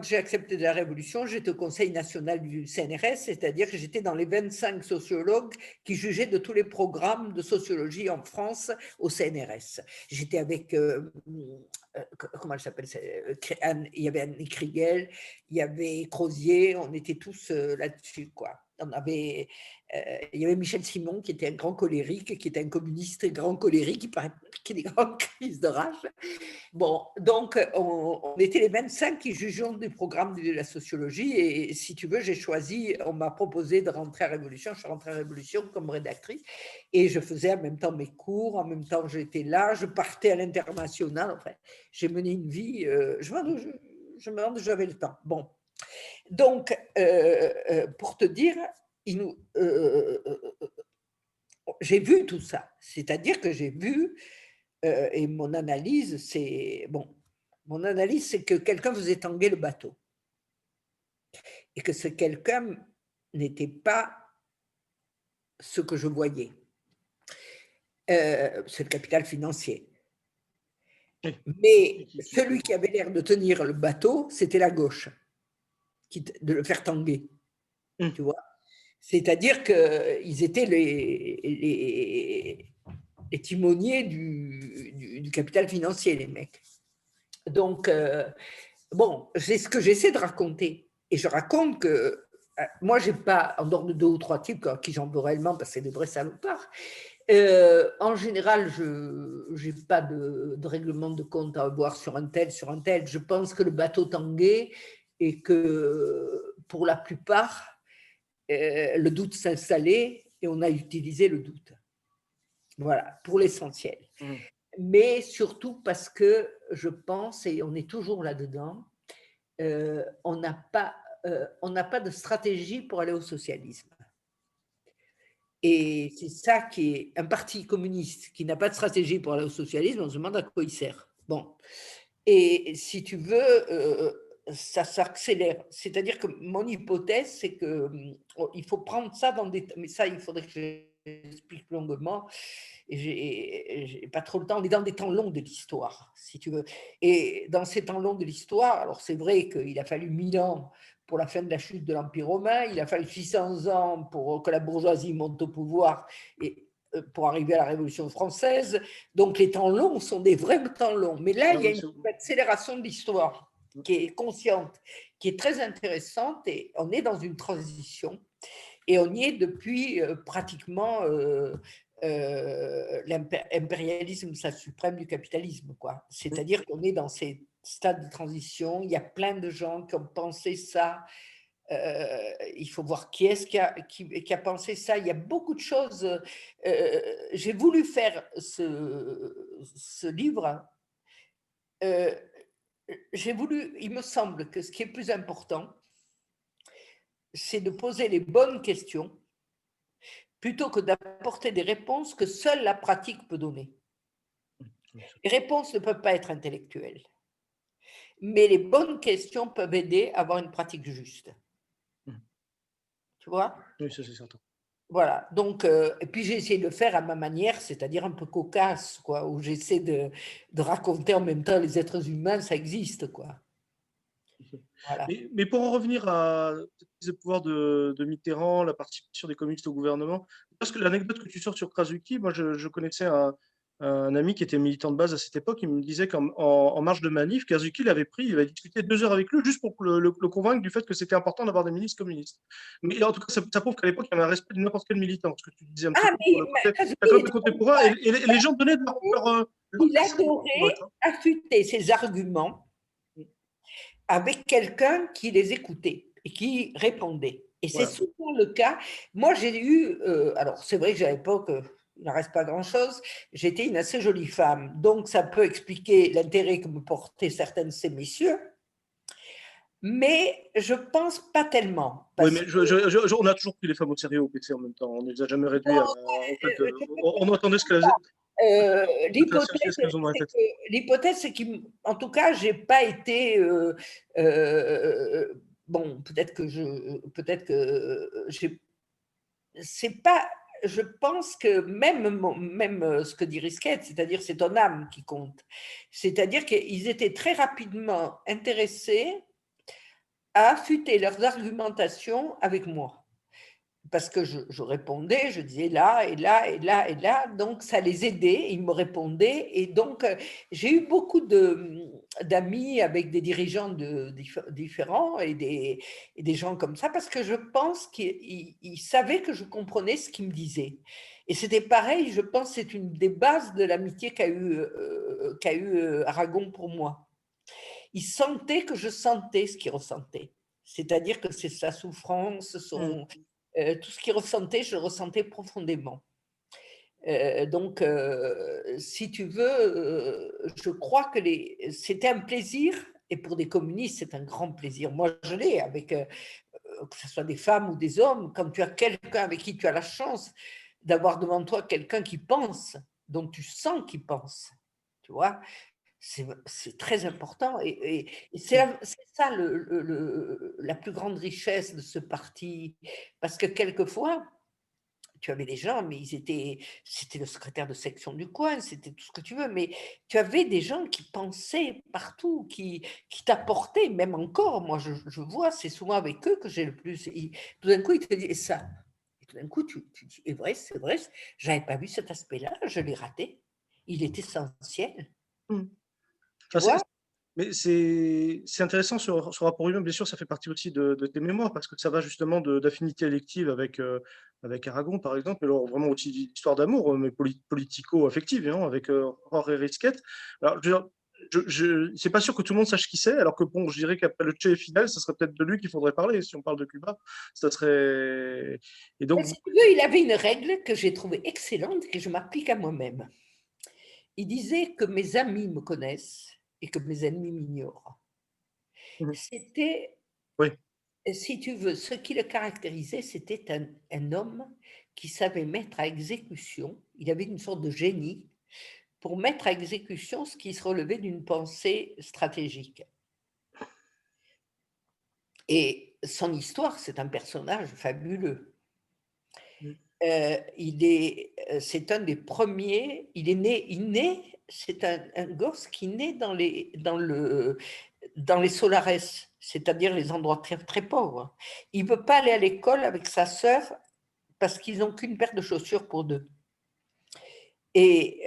j'ai accepté de la Révolution, j'étais au Conseil national du CNRS, c'est-à-dire que j'étais dans les 25 sociologues qui jugeaient de tous les programmes de sociologie en France au CNRS. J'étais avec, comment elle s'appelle, il y avait Anne Kriegel, il y avait Crozier, on était tous là-dessus, quoi. Il y avait Michel Simon qui était un grand colérique, qui était un communiste grand colérique, qui a des grandes crises de rage. Bon, donc on était les 25 qui jugeons du programme de la sociologie, et si tu veux, on m'a proposé de rentrer à Révolution, je suis rentrée à Révolution comme rédactrice, et je faisais en même temps mes cours, en même temps j'étais là, je partais à l'international, enfin, j'ai mené une vie, je me demande si j'avais le temps. Bon, donc, pour te dire, j'ai vu tout ça, c'est-à-dire que j'ai vu, et mon analyse, c'est que quelqu'un faisait tanguer le bateau et que ce quelqu'un n'était pas ce que je voyais. C'est le capital financier. Oui. Mais celui qui avait l'air de tenir le bateau, c'était la gauche, de le faire tanguer. Tu vois ? C'est-à-dire qu'ils étaient les timoniers du capital financier, les mecs. Donc, bon, c'est ce que j'essaie de raconter. Et je raconte que moi, j'ai pas, en dehors de 2 ou 3 types qui j'en veux réellement parce que c'est des vrais salopards, en général, je n'ai pas de règlement de compte à avoir sur un tel, sur un tel. Je pense que le bateau tanguait et que pour la plupart, le doute s'installait et on a utilisé le doute. Voilà, pour l'essentiel. Mais surtout parce que je pense, et on est toujours là-dedans, on n'a pas de stratégie pour aller au socialisme. Et c'est ça qui est un parti communiste qui n'a pas de stratégie pour aller au socialisme, on se demande à quoi il sert. Bon. Et si tu veux, ça s'accélère. C'est-à-dire que mon hypothèse, c'est qu'il faut prendre ça dans des... Mais ça, il faudrait que j'explique longuement. J'ai pas trop le temps. On est dans des temps longs de l'histoire, si tu veux. Et dans ces temps longs de l'histoire, alors c'est vrai qu'il a fallu 1000 ans pour la fin de la chute de l'Empire romain, il a fallu 600 ans pour que la bourgeoisie monte au pouvoir et pour arriver à la Révolution française. Donc les temps longs sont des vrais temps longs. Mais là, il y a une accélération de l'histoire qui est consciente, qui est très intéressante, et on est dans une transition. Et on y est depuis pratiquement l'impérialisme, ça suprême du capitalisme, quoi. C'est-à-dire qu'on est dans ces stades de transition. Il y a plein de gens qui ont pensé ça. Il faut voir qui est-ce qui a pensé ça. Il y a beaucoup de choses. J'ai voulu faire ce livre. Il me semble que ce qui est plus important, c'est de poser les bonnes questions plutôt que d'apporter des réponses que seule la pratique peut donner. Les réponses ne peuvent pas être intellectuelles, mais les bonnes questions peuvent aider à avoir une pratique juste. Tu vois ? Oui, ça c'est certain. Voilà, donc, et puis j'ai essayé de le faire à ma manière, c'est-à-dire un peu cocasse, quoi, où j'essaie de raconter en même temps les êtres humains, ça existe, quoi. Voilà. Mais pour en revenir à le pouvoir de Mitterrand, la participation des communistes au gouvernement, parce que l'anecdote que tu sors sur Krasuki, moi je connaissais un ami qui était militant de base à cette époque, il me disait qu'en marge de manif, Kazuki il avait discuté 2 heures avec lui juste pour le convaincre du fait que c'était important d'avoir des milices communistes. Mais en tout cas, ça prouve qu'à l'époque, il y avait un respect de n'importe quel militant, ce que tu disais un petit Ah, peu sur mais le côté, Kazuki la côté était comme contemporain, ça. et les gens donnaient leur Il version pour adorait être. affûter ses arguments avec quelqu'un qui les écoutait et qui répondait. Et c'est Voilà. souvent le cas. Moi, j'ai eu, alors c'est vrai que à l'époque, il n'en reste pas grand-chose, j'étais une assez jolie femme. Donc, ça peut expliquer l'intérêt que me portaient certains de ces messieurs. Mais je pense pas tellement. Oui, Parce mais que, on a toujours pris les femmes au sérieux au PC en même temps. On ne les a jamais réduits à. bon, En fait, je peux on entendait ce qu'elles ont dans la tête. l'hypothèse, c'est qu'en tout cas, j'ai pas été. Bon, peut-être que j'ai. C'est pas. Je pense que même ce que dit Risquet, c'est-à-dire c'est ton âme qui compte. C'est-à-dire qu'ils étaient très rapidement intéressés à affûter leurs argumentations avec moi. Parce que je répondais, je disais là et là et là et là, donc ça les aidait, ils me répondaient. Et donc, j'ai eu beaucoup d'amis avec des dirigeants différents et des gens comme ça, parce que je pense qu'ils savaient que je comprenais ce qu'ils me disaient. Et c'était pareil, je pense que c'est une des bases de l'amitié qu'a eu Aragon pour moi. Il sentait que je sentais ce qu'il ressentait. C'est-à-dire que c'est sa souffrance, Hmm. tout ce qu'il ressentait, je le ressentais profondément. Donc, si tu veux, je crois que c'était un plaisir, et pour des communistes, c'est un grand plaisir. Moi, je l'ai avec, que ce soit des femmes ou des hommes, quand tu as quelqu'un avec qui tu as la chance d'avoir devant toi quelqu'un qui pense, dont tu sens qu'il pense, tu vois, c'est très important. Et c'est ça la plus grande richesse de ce parti, parce que quelquefois, tu avais des gens, mais c'était le secrétaire de section du coin, c'était tout ce que tu veux, mais tu avais des gens qui pensaient partout, qui t'apportaient, même encore, moi je vois, c'est souvent avec eux que j'ai le plus, tout d'un coup ils te disent ça, et tout d'un coup tu dis, c'est vrai, j'avais pas vu cet aspect-là, je l'ai raté, il est essentiel, Hmm. tu Ah, vois. mais c'est intéressant ce rapport humain. Bien sûr, ça fait partie aussi de tes mémoires parce que ça va justement d'affinité élective avec Aragon, par exemple, et alors vraiment aussi d'histoire d'amour, mais politico-affective, hein, avec Jorge Risquet. Alors, c'est pas sûr que tout le monde sache qui c'est, alors que bon, je dirais qu'après le Che final, ça serait peut-être de lui qu'il faudrait parler. Si on parle de Cuba, ça serait. Et Mais donc, si tu veux, il avait une règle que j'ai trouvée excellente et que je m'applique à moi-même. Il disait que mes amis me connaissent et que mes ennemis m'ignorent. mhm, C'était, oui, si tu veux, ce qui le caractérisait, c'était un homme qui savait mettre à exécution, il avait une sorte de génie pour mettre à exécution ce qui se relevait d'une pensée stratégique. Et son histoire, c'est un personnage fabuleux. mhm, C'est un des premiers, il naît, c'est un gosse qui naît dans les Solares, c'est-à-dire les endroits très, très pauvres. Il ne veut pas aller à l'école avec sa sœur parce qu'ils n'ont qu'une paire de chaussures pour deux. Et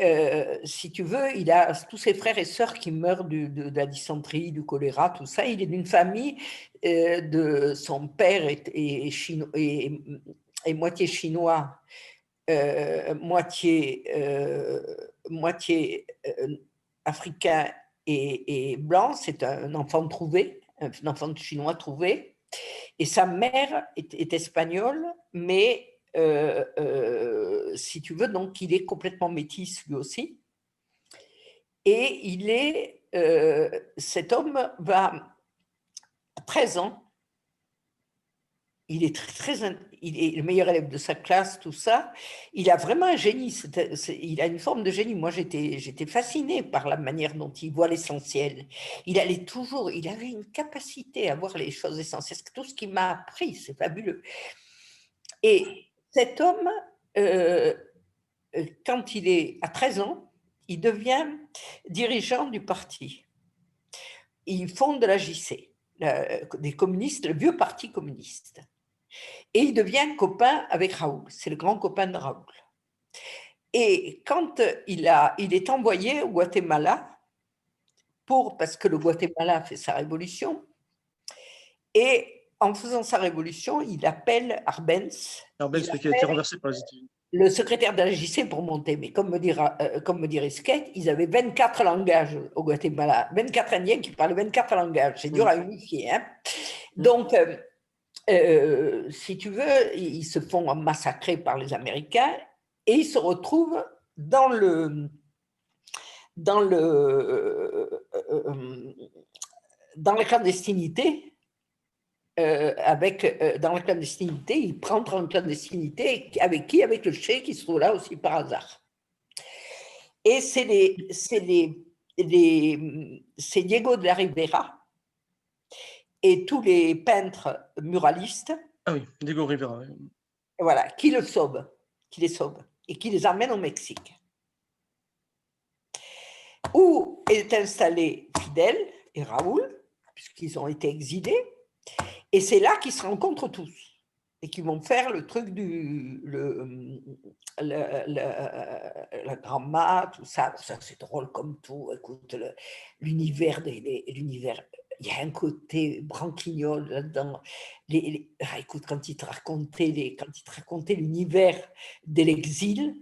si tu veux, il a tous ses frères et sœurs qui meurent de la dysenterie, du choléra, tout ça. Il est d'une famille de son père est moitié chinois, moitié africain et blanc. C'est un enfant trouvé, un enfant chinois trouvé. Et sa mère est espagnole, mais si tu veux, donc il est complètement métis lui aussi. Et cet homme va à 13 ans, il est il est le meilleur élève de sa classe, tout ça. Il a vraiment un génie, il a une forme de génie. Moi, j'étais fascinée par la manière dont il voit l'essentiel. Il avait une capacité à voir les choses essentielles. Tout ce qu'il m'a appris, c'est fabuleux. Et cet homme, euh, quand il est à 13 ans, il devient dirigeant du parti. Il fonde la JC, des communistes, le vieux parti communiste. Et il devient copain avec Raoul. C'est le grand copain de Raoul. Et quand il est envoyé au Guatemala, parce que le Guatemala a fait sa révolution, et en faisant sa révolution, il appelle Arbenz, Arbenz, qui a été renversé par les États-Unis. le secrétaire de la JC pour monter. Mais comme me dirait Skate, ils avaient 24 langages au Guatemala, 24 Indiens qui parlent 24 langages. C'est dur à unifier. Hein. Donc, si tu veux, ils se font massacrer par les Américains et ils se retrouvent dans la clandestinité. Dans la clandestinité, il rentre en clandestinité avec qui? Avec le Che qui se trouve là aussi par hasard. Et c'est Diego de la Rivera et tous les peintres muralistes. Ah oui, Diego Rivera. Oui. Voilà, qui les sauvent et qui les emmènent au Mexique. Où est installé Fidel et Raoul, puisqu'ils ont été exilés. Et c'est là qu'ils se rencontrent tous et qu'ils vont faire le truc la grand-mât, tout ça. Ça, c'est drôle comme tout. Écoute, l'univers, il y a un côté branquignol là-dedans. Écoute, quand il te racontait l'univers de l'exil,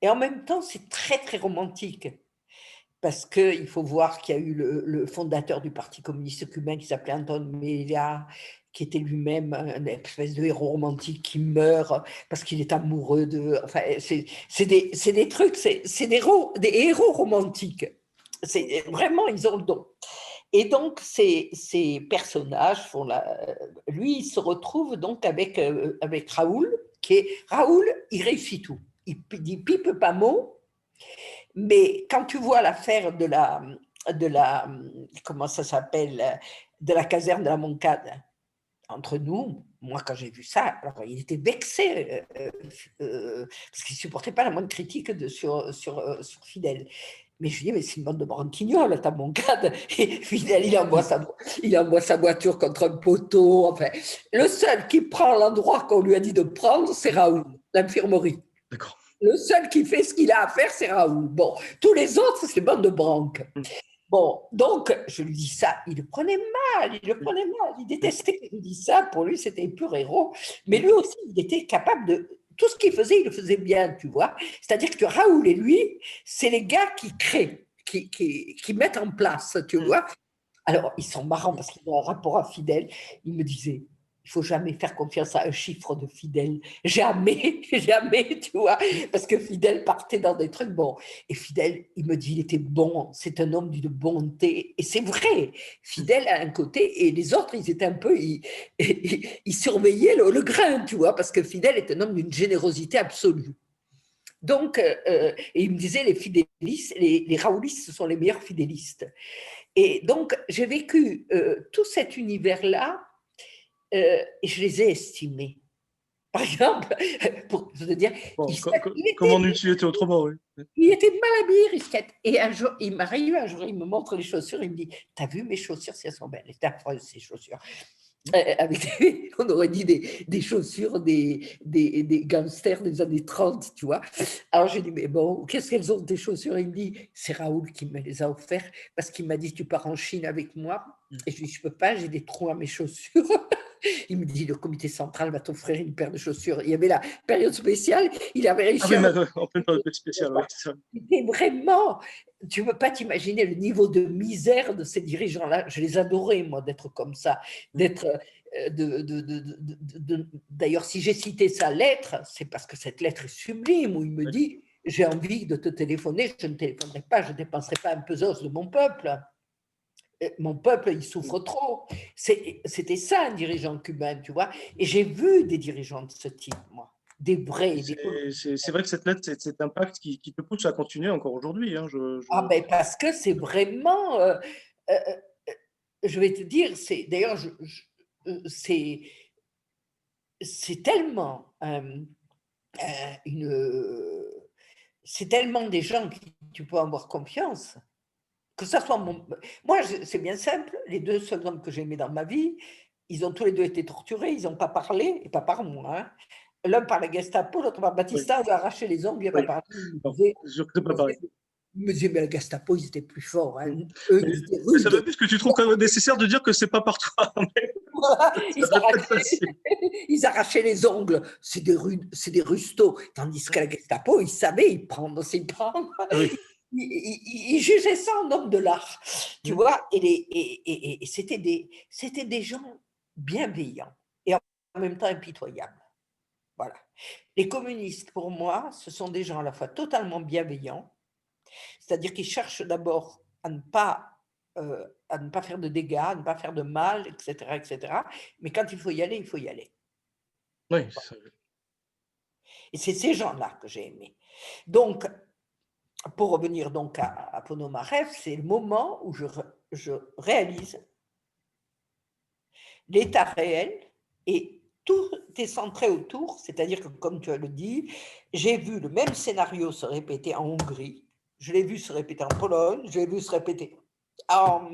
et en même temps, c'est très, très romantique. Parce qu'il faut voir qu'il y a eu le fondateur du Parti communiste cubain qui s'appelait Anton Melia, qui était lui-même une espèce de héros romantique qui meurt parce qu'il est amoureux de... Enfin, c'est des trucs, c'est des héros romantiques. Vraiment, ils ont le don. Et donc, ces personnages font lui, il se retrouve donc avec Raoul, Raoul, il réussit tout. Il pipe pas mot. Mais quand tu vois l'affaire de la comment ça s'appelle, de la caserne de la Moncade, entre nous, moi quand j'ai vu ça, alors il était vexé parce qu'il ne supportait pas la moindre critique sur Fidel. Mais je lui dis, mais c'est une bande de branquignoles, ta Moncade. Et Fidel, il envoie sa voiture contre un poteau. Enfin, le seul qui prend l'endroit qu'on lui a dit de prendre, c'est Raoul, l'infirmerie. D'accord. Le seul qui fait ce qu'il a à faire, c'est Raoul. Bon, tous les autres, c'est bande de branques. Bon, donc, je lui dis ça, il le prenait mal, il détestait que je lui dise ça, pour lui, c'était un pur héros, mais lui aussi, il était capable de... Tout ce qu'il faisait, il le faisait bien, tu vois. C'est-à-dire que Raoul et lui, c'est les gars qui créent, qui mettent en place, tu vois. Alors, ils sont marrants parce qu'ils ont un rapport à Fidel. Ils me disaient, il faut jamais faire confiance à un chiffre de Fidel. Jamais, jamais, tu vois. Parce que Fidel partait dans des trucs bons. Et Fidel, il me dit, il était bon. C'est un homme d'une bonté. Et c'est vrai. Fidel a un côté, et les autres, ils étaient un peu, ils surveillaient le grain, tu vois. Parce que Fidel est un homme d'une générosité absolue. Donc, et il me disait, les fidélistes, les raoulistes, ce sont les meilleurs fidélistes. Et donc, j'ai vécu tout cet univers-là et je les ai estimés. Par exemple, pour te dire, Bon, comment tu étais autrement, oui. Il était mal habillé, Risquette. Et un jour, il m'arrive un jour, il me montre les chaussures, il me dit, t'as vu mes chaussures, si elles sont belles. Elles étaient affreuses, ces chaussures. On aurait dit des chaussures des gangsters des années 30, tu vois. Alors j'ai dit, mais bon, qu'est-ce qu'elles ont tes chaussures? Il me dit, c'est Raoul qui me les a offertes parce qu'il m'a dit, tu pars en Chine avec moi. Et je lui dis, je peux pas, j'ai des trous à mes chaussures. Il me dit, le comité central va t'offrir une paire de chaussures. Il y avait la période spéciale, il avait réussi en pleine période spéciale, oui, c'est ça. C'était vraiment, tu ne peux pas t'imaginer le niveau de misère de ces dirigeants-là. Je les adorais, moi, d'être comme ça, d'être... D'ailleurs, si j'ai cité sa lettre, c'est parce que cette lettre est sublime, où il me dit, j'ai envie de te téléphoner, je ne téléphonerai pas, je ne dépenserai pas un pesos de mon peuple. Mon peuple, il souffre trop. C'était ça, un dirigeant cubain, tu vois. Et j'ai vu des dirigeants de ce type, moi. Des vrais. C'est vrai que cette lettre, c'est cet impact qui te pousse à continuer encore aujourd'hui. Hein, Ah ben parce que c'est vraiment... je vais te dire, d'ailleurs, c'est tellement c'est tellement des gens qui tu peux avoir confiance, que ça soit moi, c'est bien simple, les deux seuls hommes que j'ai aimés dans ma vie, ils ont tous les deux été torturés, ils n'ont pas parlé, et pas par moi, hein. l'un par la Gestapo, l'autre par Oui, Batista, on lui a arraché les ongles, il n'a oui. pas parlé. Il Non, disait, c'est sûr que c'est pas pareil. il me disait, mais la Gestapo, ils étaient plus forts. Mm. Hein. Eux, Mais, ils étaient mais ça veut rudes. dire que tu trouves quand même nécessaire de dire que c'est pas par toi. Mais Voilà, ça devrait pas être facile. ils arrachaient les ongles. C'est des rustos. Tandis que la Gestapo, ils savaient y prendre, s'y prendre. Oui. Ils jugeaient ça en homme de l'art. Tu Mm. vois, et c'était des gens bienveillants et en même temps impitoyables. Voilà. Les communistes, pour moi, ce sont des gens à la fois totalement bienveillants, c'est-à-dire qu'ils cherchent d'abord à ne pas faire de dégâts, à ne pas faire de mal, etc., etc. Mais quand il faut y aller, il faut y aller. Oui, Et c'est ces gens-là que j'ai aimés. Donc, pour revenir donc à Ponomarev, c'est le moment où je réalise l'état réel et tout est centré autour, c'est-à-dire que, comme tu le dis, j'ai vu le même scénario se répéter en Hongrie, je l'ai vu se répéter en Pologne, je l'ai vu se répéter en,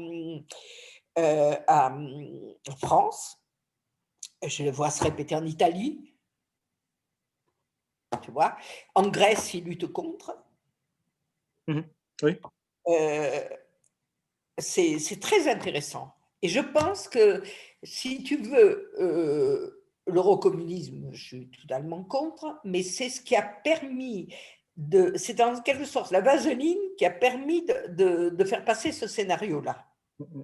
en France, je le vois se répéter en Italie, tu vois, en Grèce, ils luttent contre. Mhm. Oui. Euh, c'est très intéressant. Et je pense que si tu veux, l'eurocommunisme, je suis totalement contre, mais c'est ce qui a permis c'est en quelque sorte la vaseline qui a permis de faire passer ce scénario-là. Mm.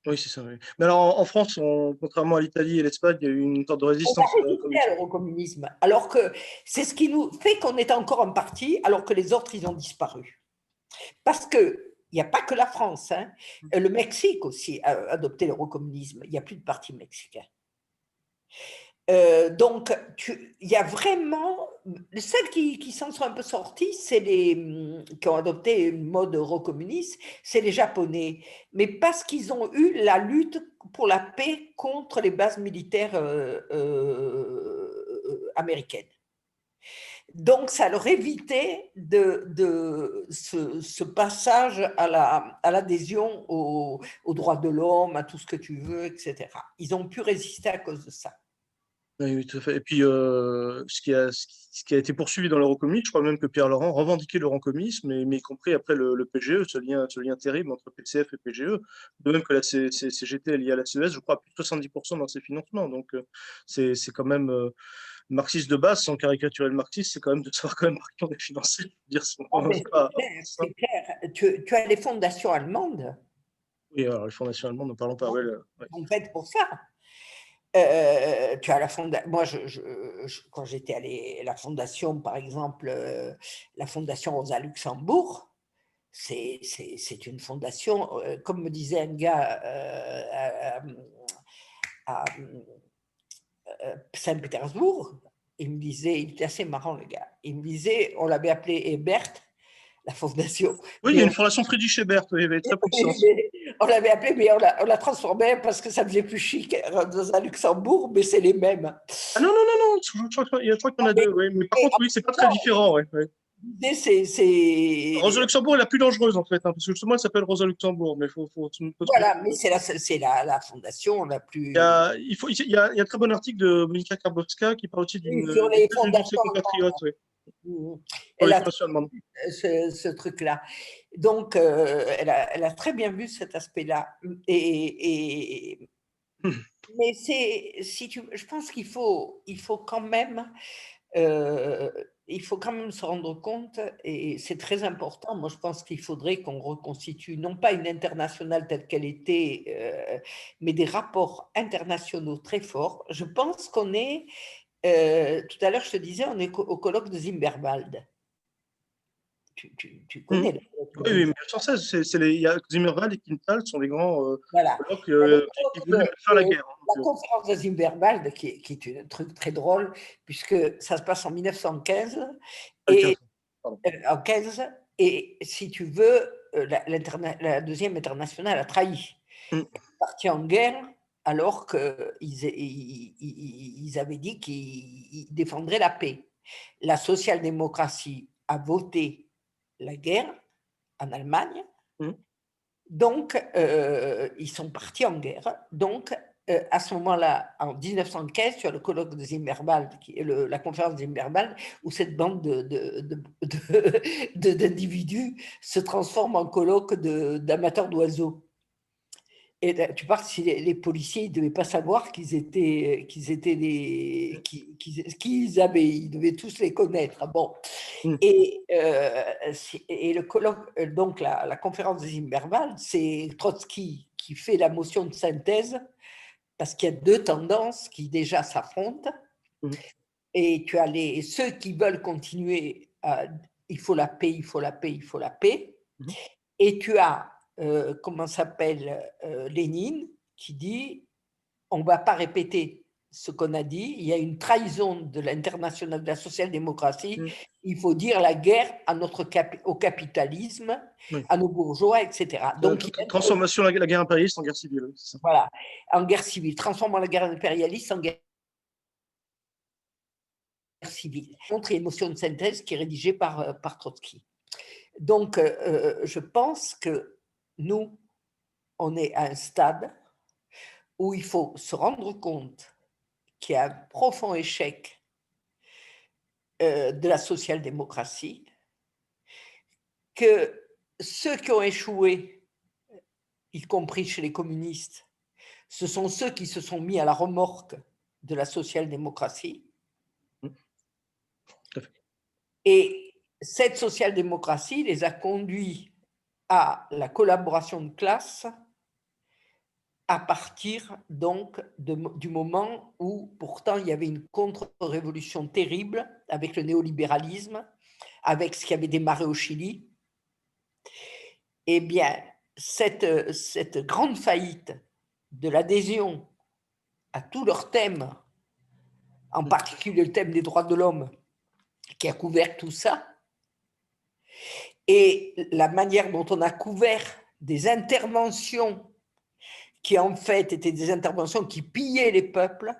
Oui, c'est ça. Oui. Mais alors, en France, contrairement à l'Italie et l'Espagne, il y a eu une sorte de On a résistance résisté à communiste. l'eurocommunisme, alors que c'est ce qui nous fait qu'on est encore en partie, alors que les autres, ils ont disparu. Parce qu'il n'y a pas que la France, hein. Le Mexique aussi a adopté l'eurocommunisme, il n'y a plus de parti mexicain. Donc, il y a vraiment. Celles qui s'en sont un peu sorties, c'est qui ont adopté une mode eurocommuniste, c'est les Japonais. Mais parce qu'ils ont eu la lutte pour la paix contre les bases militaires américaines. Donc, ça leur évitait ce passage à l'adhésion aux droits de l'homme, à tout ce que tu veux, etc. Ils ont pu résister à cause de ça. Oui, oui, tout à fait. Et puis, ce qui a été poursuivi dans l'eurocommunisme, je crois même que Pierre Laurent revendiquait l'eurocommunisme, mais y compris après le PGE, ce lien terrible entre PCF et PGE, de même que la CGT est liée à la CES, je crois, à plus de 70% dans ses financements. Donc, c'est quand même marxiste de base, sans caricaturer le marxisme, c'est quand même de savoir quand même par qui on est financé. Dire si Ah on ben, n'est pas ça. c'est clair. Tu as les fondations allemandes Oui, alors les fondations allemandes, ne parlons pas. Ouais, ouais. en fait pour ça. Tu as la fondation. Moi, quand j'étais allé, la fondation, par exemple, la fondation Rosa Luxembourg, c'est une fondation, comme me disait un gars à Saint-Pétersbourg, il me disait, il était assez marrant le gars, il me disait, on l'avait appelé Ebert, la fondation, Oui, il y mais a une fondation Friedrich Ebert, oui, elle est très puissante. on l'avait appelé, mais on l'a transformé parce que ça faisait plus chic dans un Luxembourg, mais c'est les mêmes. Ah non, non, non, non, je crois qu'il y en a deux, oui. Mais par contre, oui, c'est pas très différent, ouais, ouais. Rosa C'est Luxembourg est la plus dangereuse, en fait, hein, parce que justement, elle s'appelle Rosa Luxembourg, mais faut se voilà, méfier. mais c'est la fondation la Il y plus a, il y a un très bon article de Monika Karbowska qui parle aussi sur d'une les thèse d'une de ses fondations compatriotes, oui, allemandes. sur Elle les a fondations allemandes. ce truc-là. Donc, elle a très bien vu cet aspect-là. Mais je pense euh, il faut quand même se rendre compte, et c'est très important, moi je pense qu'il faudrait qu'on reconstitue non pas une internationale telle qu'elle était, mais des rapports internationaux très forts. Je pense qu'on est, tout à l'heure je te disais, on est au colloque de Zimmerwald. Tu Mhm. connais le colloque de Oui, oui, Zimmerwald. 1916, il y a Zimmerwald et Quintal sont des grands Voilà. colloques Il y a le qui colloque voulaient mettre fin à la guerre. Hein, la donc, conférence de Zimmerwald, qui est un truc très drôle, puisque ça se passe en 1915, le et 15, pardon. en 15, et si tu veux, la deuxième internationale a trahi. Mhm. Elle est partie en guerre alors qu'ils avaient dit qu'ils défendraient la paix. La social-démocratie a voté la guerre en Allemagne, Mhm. donc ils sont partis en guerre. Donc à ce moment-là, en 1915, tu as le colloque de Zimmerwald, la conférence de Zimmerwald, où cette bande d'individus se transforme en colloque d'amateurs d'oiseaux. Et tu parles si les policiers, ils ne devaient pas savoir qu'ils ils devaient tous les connaître. Bon. Et le colloque, donc la conférence de Zimmerwald, c'est Trotsky qui fait la motion de synthèse, parce qu'il y a deux tendances qui déjà s'affrontent. Et tu as ceux qui veulent continuer à il faut la paix, il faut la paix, il faut la paix. Et tu as, comment s'appelle, Lénine, qui dit on ne va pas répéter ce qu'on a dit, il y a une trahison de l'internationale de la social-démocratie, il faut dire la guerre au capitalisme, à nos bourgeois, etc. Donc, transformation de la guerre impérialiste en guerre civile. C'est ça. Voilà, en guerre civile, transformant la guerre impérialiste en guerre civile. Il y a une motion de synthèse qui est rédigée par Trotsky. Donc, je pense que nous, on est à un stade où il faut se rendre compte qu'il y a un profond échec de la social-démocratie, que ceux qui ont échoué, y compris chez les communistes, ce sont ceux qui se sont mis à la remorque de la social-démocratie. Et cette social-démocratie les a conduits à la collaboration de classe à partir donc du moment où pourtant il y avait une contre-révolution terrible avec le néolibéralisme, avec ce qui avait démarré au Chili. Eh bien, cette grande faillite de l'adhésion à tous leurs thèmes, en particulier le thème des droits de l'homme, qui a couvert tout ça, et la manière dont on a couvert des interventions qui en fait étaient des interventions qui pillaient les peuples,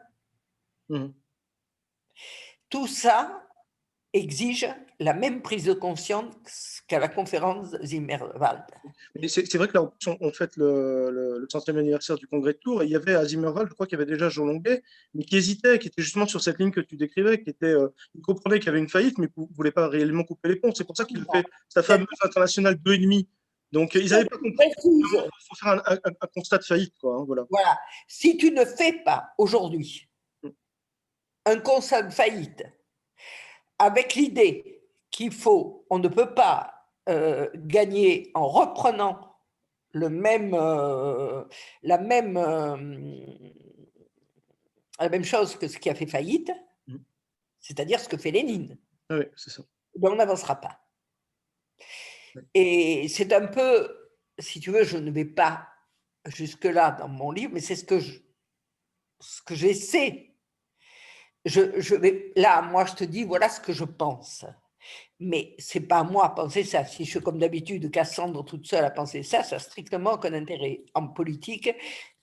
tout ça exige la même prise de conscience qu'à la conférence Zimmerwald. C'est vrai que là, on fête le 100e anniversaire du congrès de Tours, et il y avait à Zimmerwald, je crois qu'il y avait déjà Jean Longuet, mais qui hésitait, qui était justement sur cette ligne que tu décrivais, il comprenait qu'il y avait une faillite, mais il ne voulait pas réellement couper les ponts. C'est pour ça qu'il fait sa fameuse internationale 2,5. Donc, ils n'avaient pas compris qu'il faut faire un constat de faillite, quoi, hein, voilà. Voilà. Si tu ne fais pas aujourd'hui un constat de faillite avec l'idée on ne peut pas gagner en reprenant la même chose que ce qui a fait faillite, c'est-à-dire ce que fait Lénine. Ah oui, c'est ça. Ben, on n'avancera pas. Et c'est un peu, si tu veux, je ne vais pas jusque-là dans mon livre, mais c'est ce que j'essaie. Là, moi, je te dis, voilà ce que je pense. Mais ce n'est pas à moi à penser ça. Si je suis comme d'habitude Cassandre toute seule à penser ça, ça n'a strictement aucun intérêt. En politique,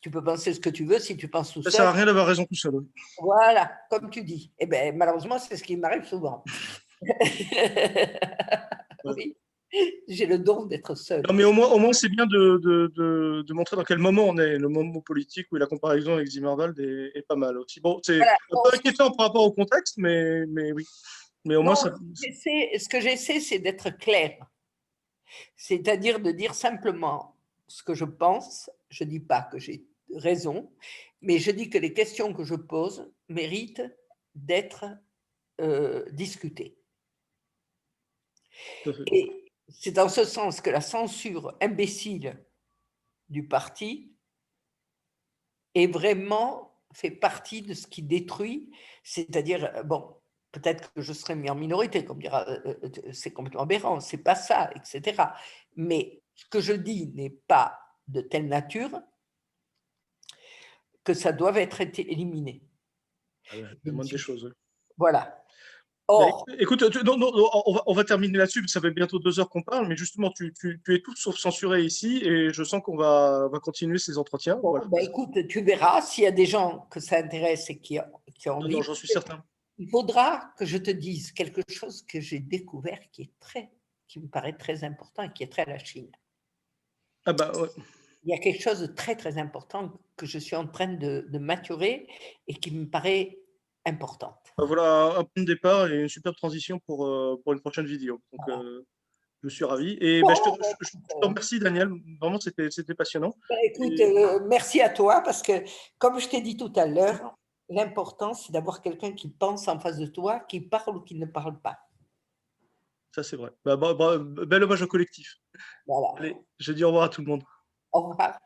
tu peux penser ce que tu veux si tu penses tout seul. Ça ne sert à rien d'avoir raison tout seul. Oui. Voilà, comme tu dis. Eh bien, malheureusement, c'est ce qui m'arrive souvent. Oui, j'ai le don d'être seule. Non, mais au moins c'est bien de montrer dans quel moment on est. Le moment politique où la comparaison avec Zimmerwald est pas mal aussi. Bon, c'est Voilà. un peu inquiétant par rapport au contexte, mais oui. Mais au moins, ça. Ce que j'essaie, c'est d'être clair. C'est-à-dire de dire simplement ce que je pense. Je ne dis pas que j'ai raison, mais je dis que les questions que je pose méritent d'être discutées. Et c'est dans ce sens que la censure imbécile du parti est vraiment fait partie de ce qui détruit, c'est-à-dire, bon, peut-être que je serai mis en minorité, comme dira, c'est complètement aberrant, c'est pas ça, etc. Mais ce que je dis n'est pas de telle nature que ça doit être éliminé. Ah ouais, la moindre des choses. Oui. Voilà. Or, écoute, on va terminer là-dessus, ça fait bientôt 2 heures qu'on parle, mais justement, tu es tout sauf censuré ici, et je sens qu'on va continuer ces entretiens. Bon, Voilà. écoute, tu verras s'il y a des gens que ça intéresse et qui ont envie. Non, j'en suis certain. Il faudra que je te dise quelque chose que j'ai découvert qui me paraît très important et qui est très la Chine. Ah bah ouais. il y a quelque chose de très, très important que je suis en train de maturer et qui me paraît importante. Bah, voilà un point de départ et une superbe transition pour une prochaine vidéo. Donc, Voilà. je suis ravi. Et bah, Bon, je te remercie, Daniel. Vraiment, c'était passionnant. bah, écoute, Et merci à toi parce que, comme je t'ai dit tout à l'heure, l'important, c'est d'avoir quelqu'un qui pense en face de toi, qui parle ou qui ne parle pas. ça, c'est vrai. Bel hommage au collectif. Voilà. Allez, je dis au revoir à tout le monde. Au revoir.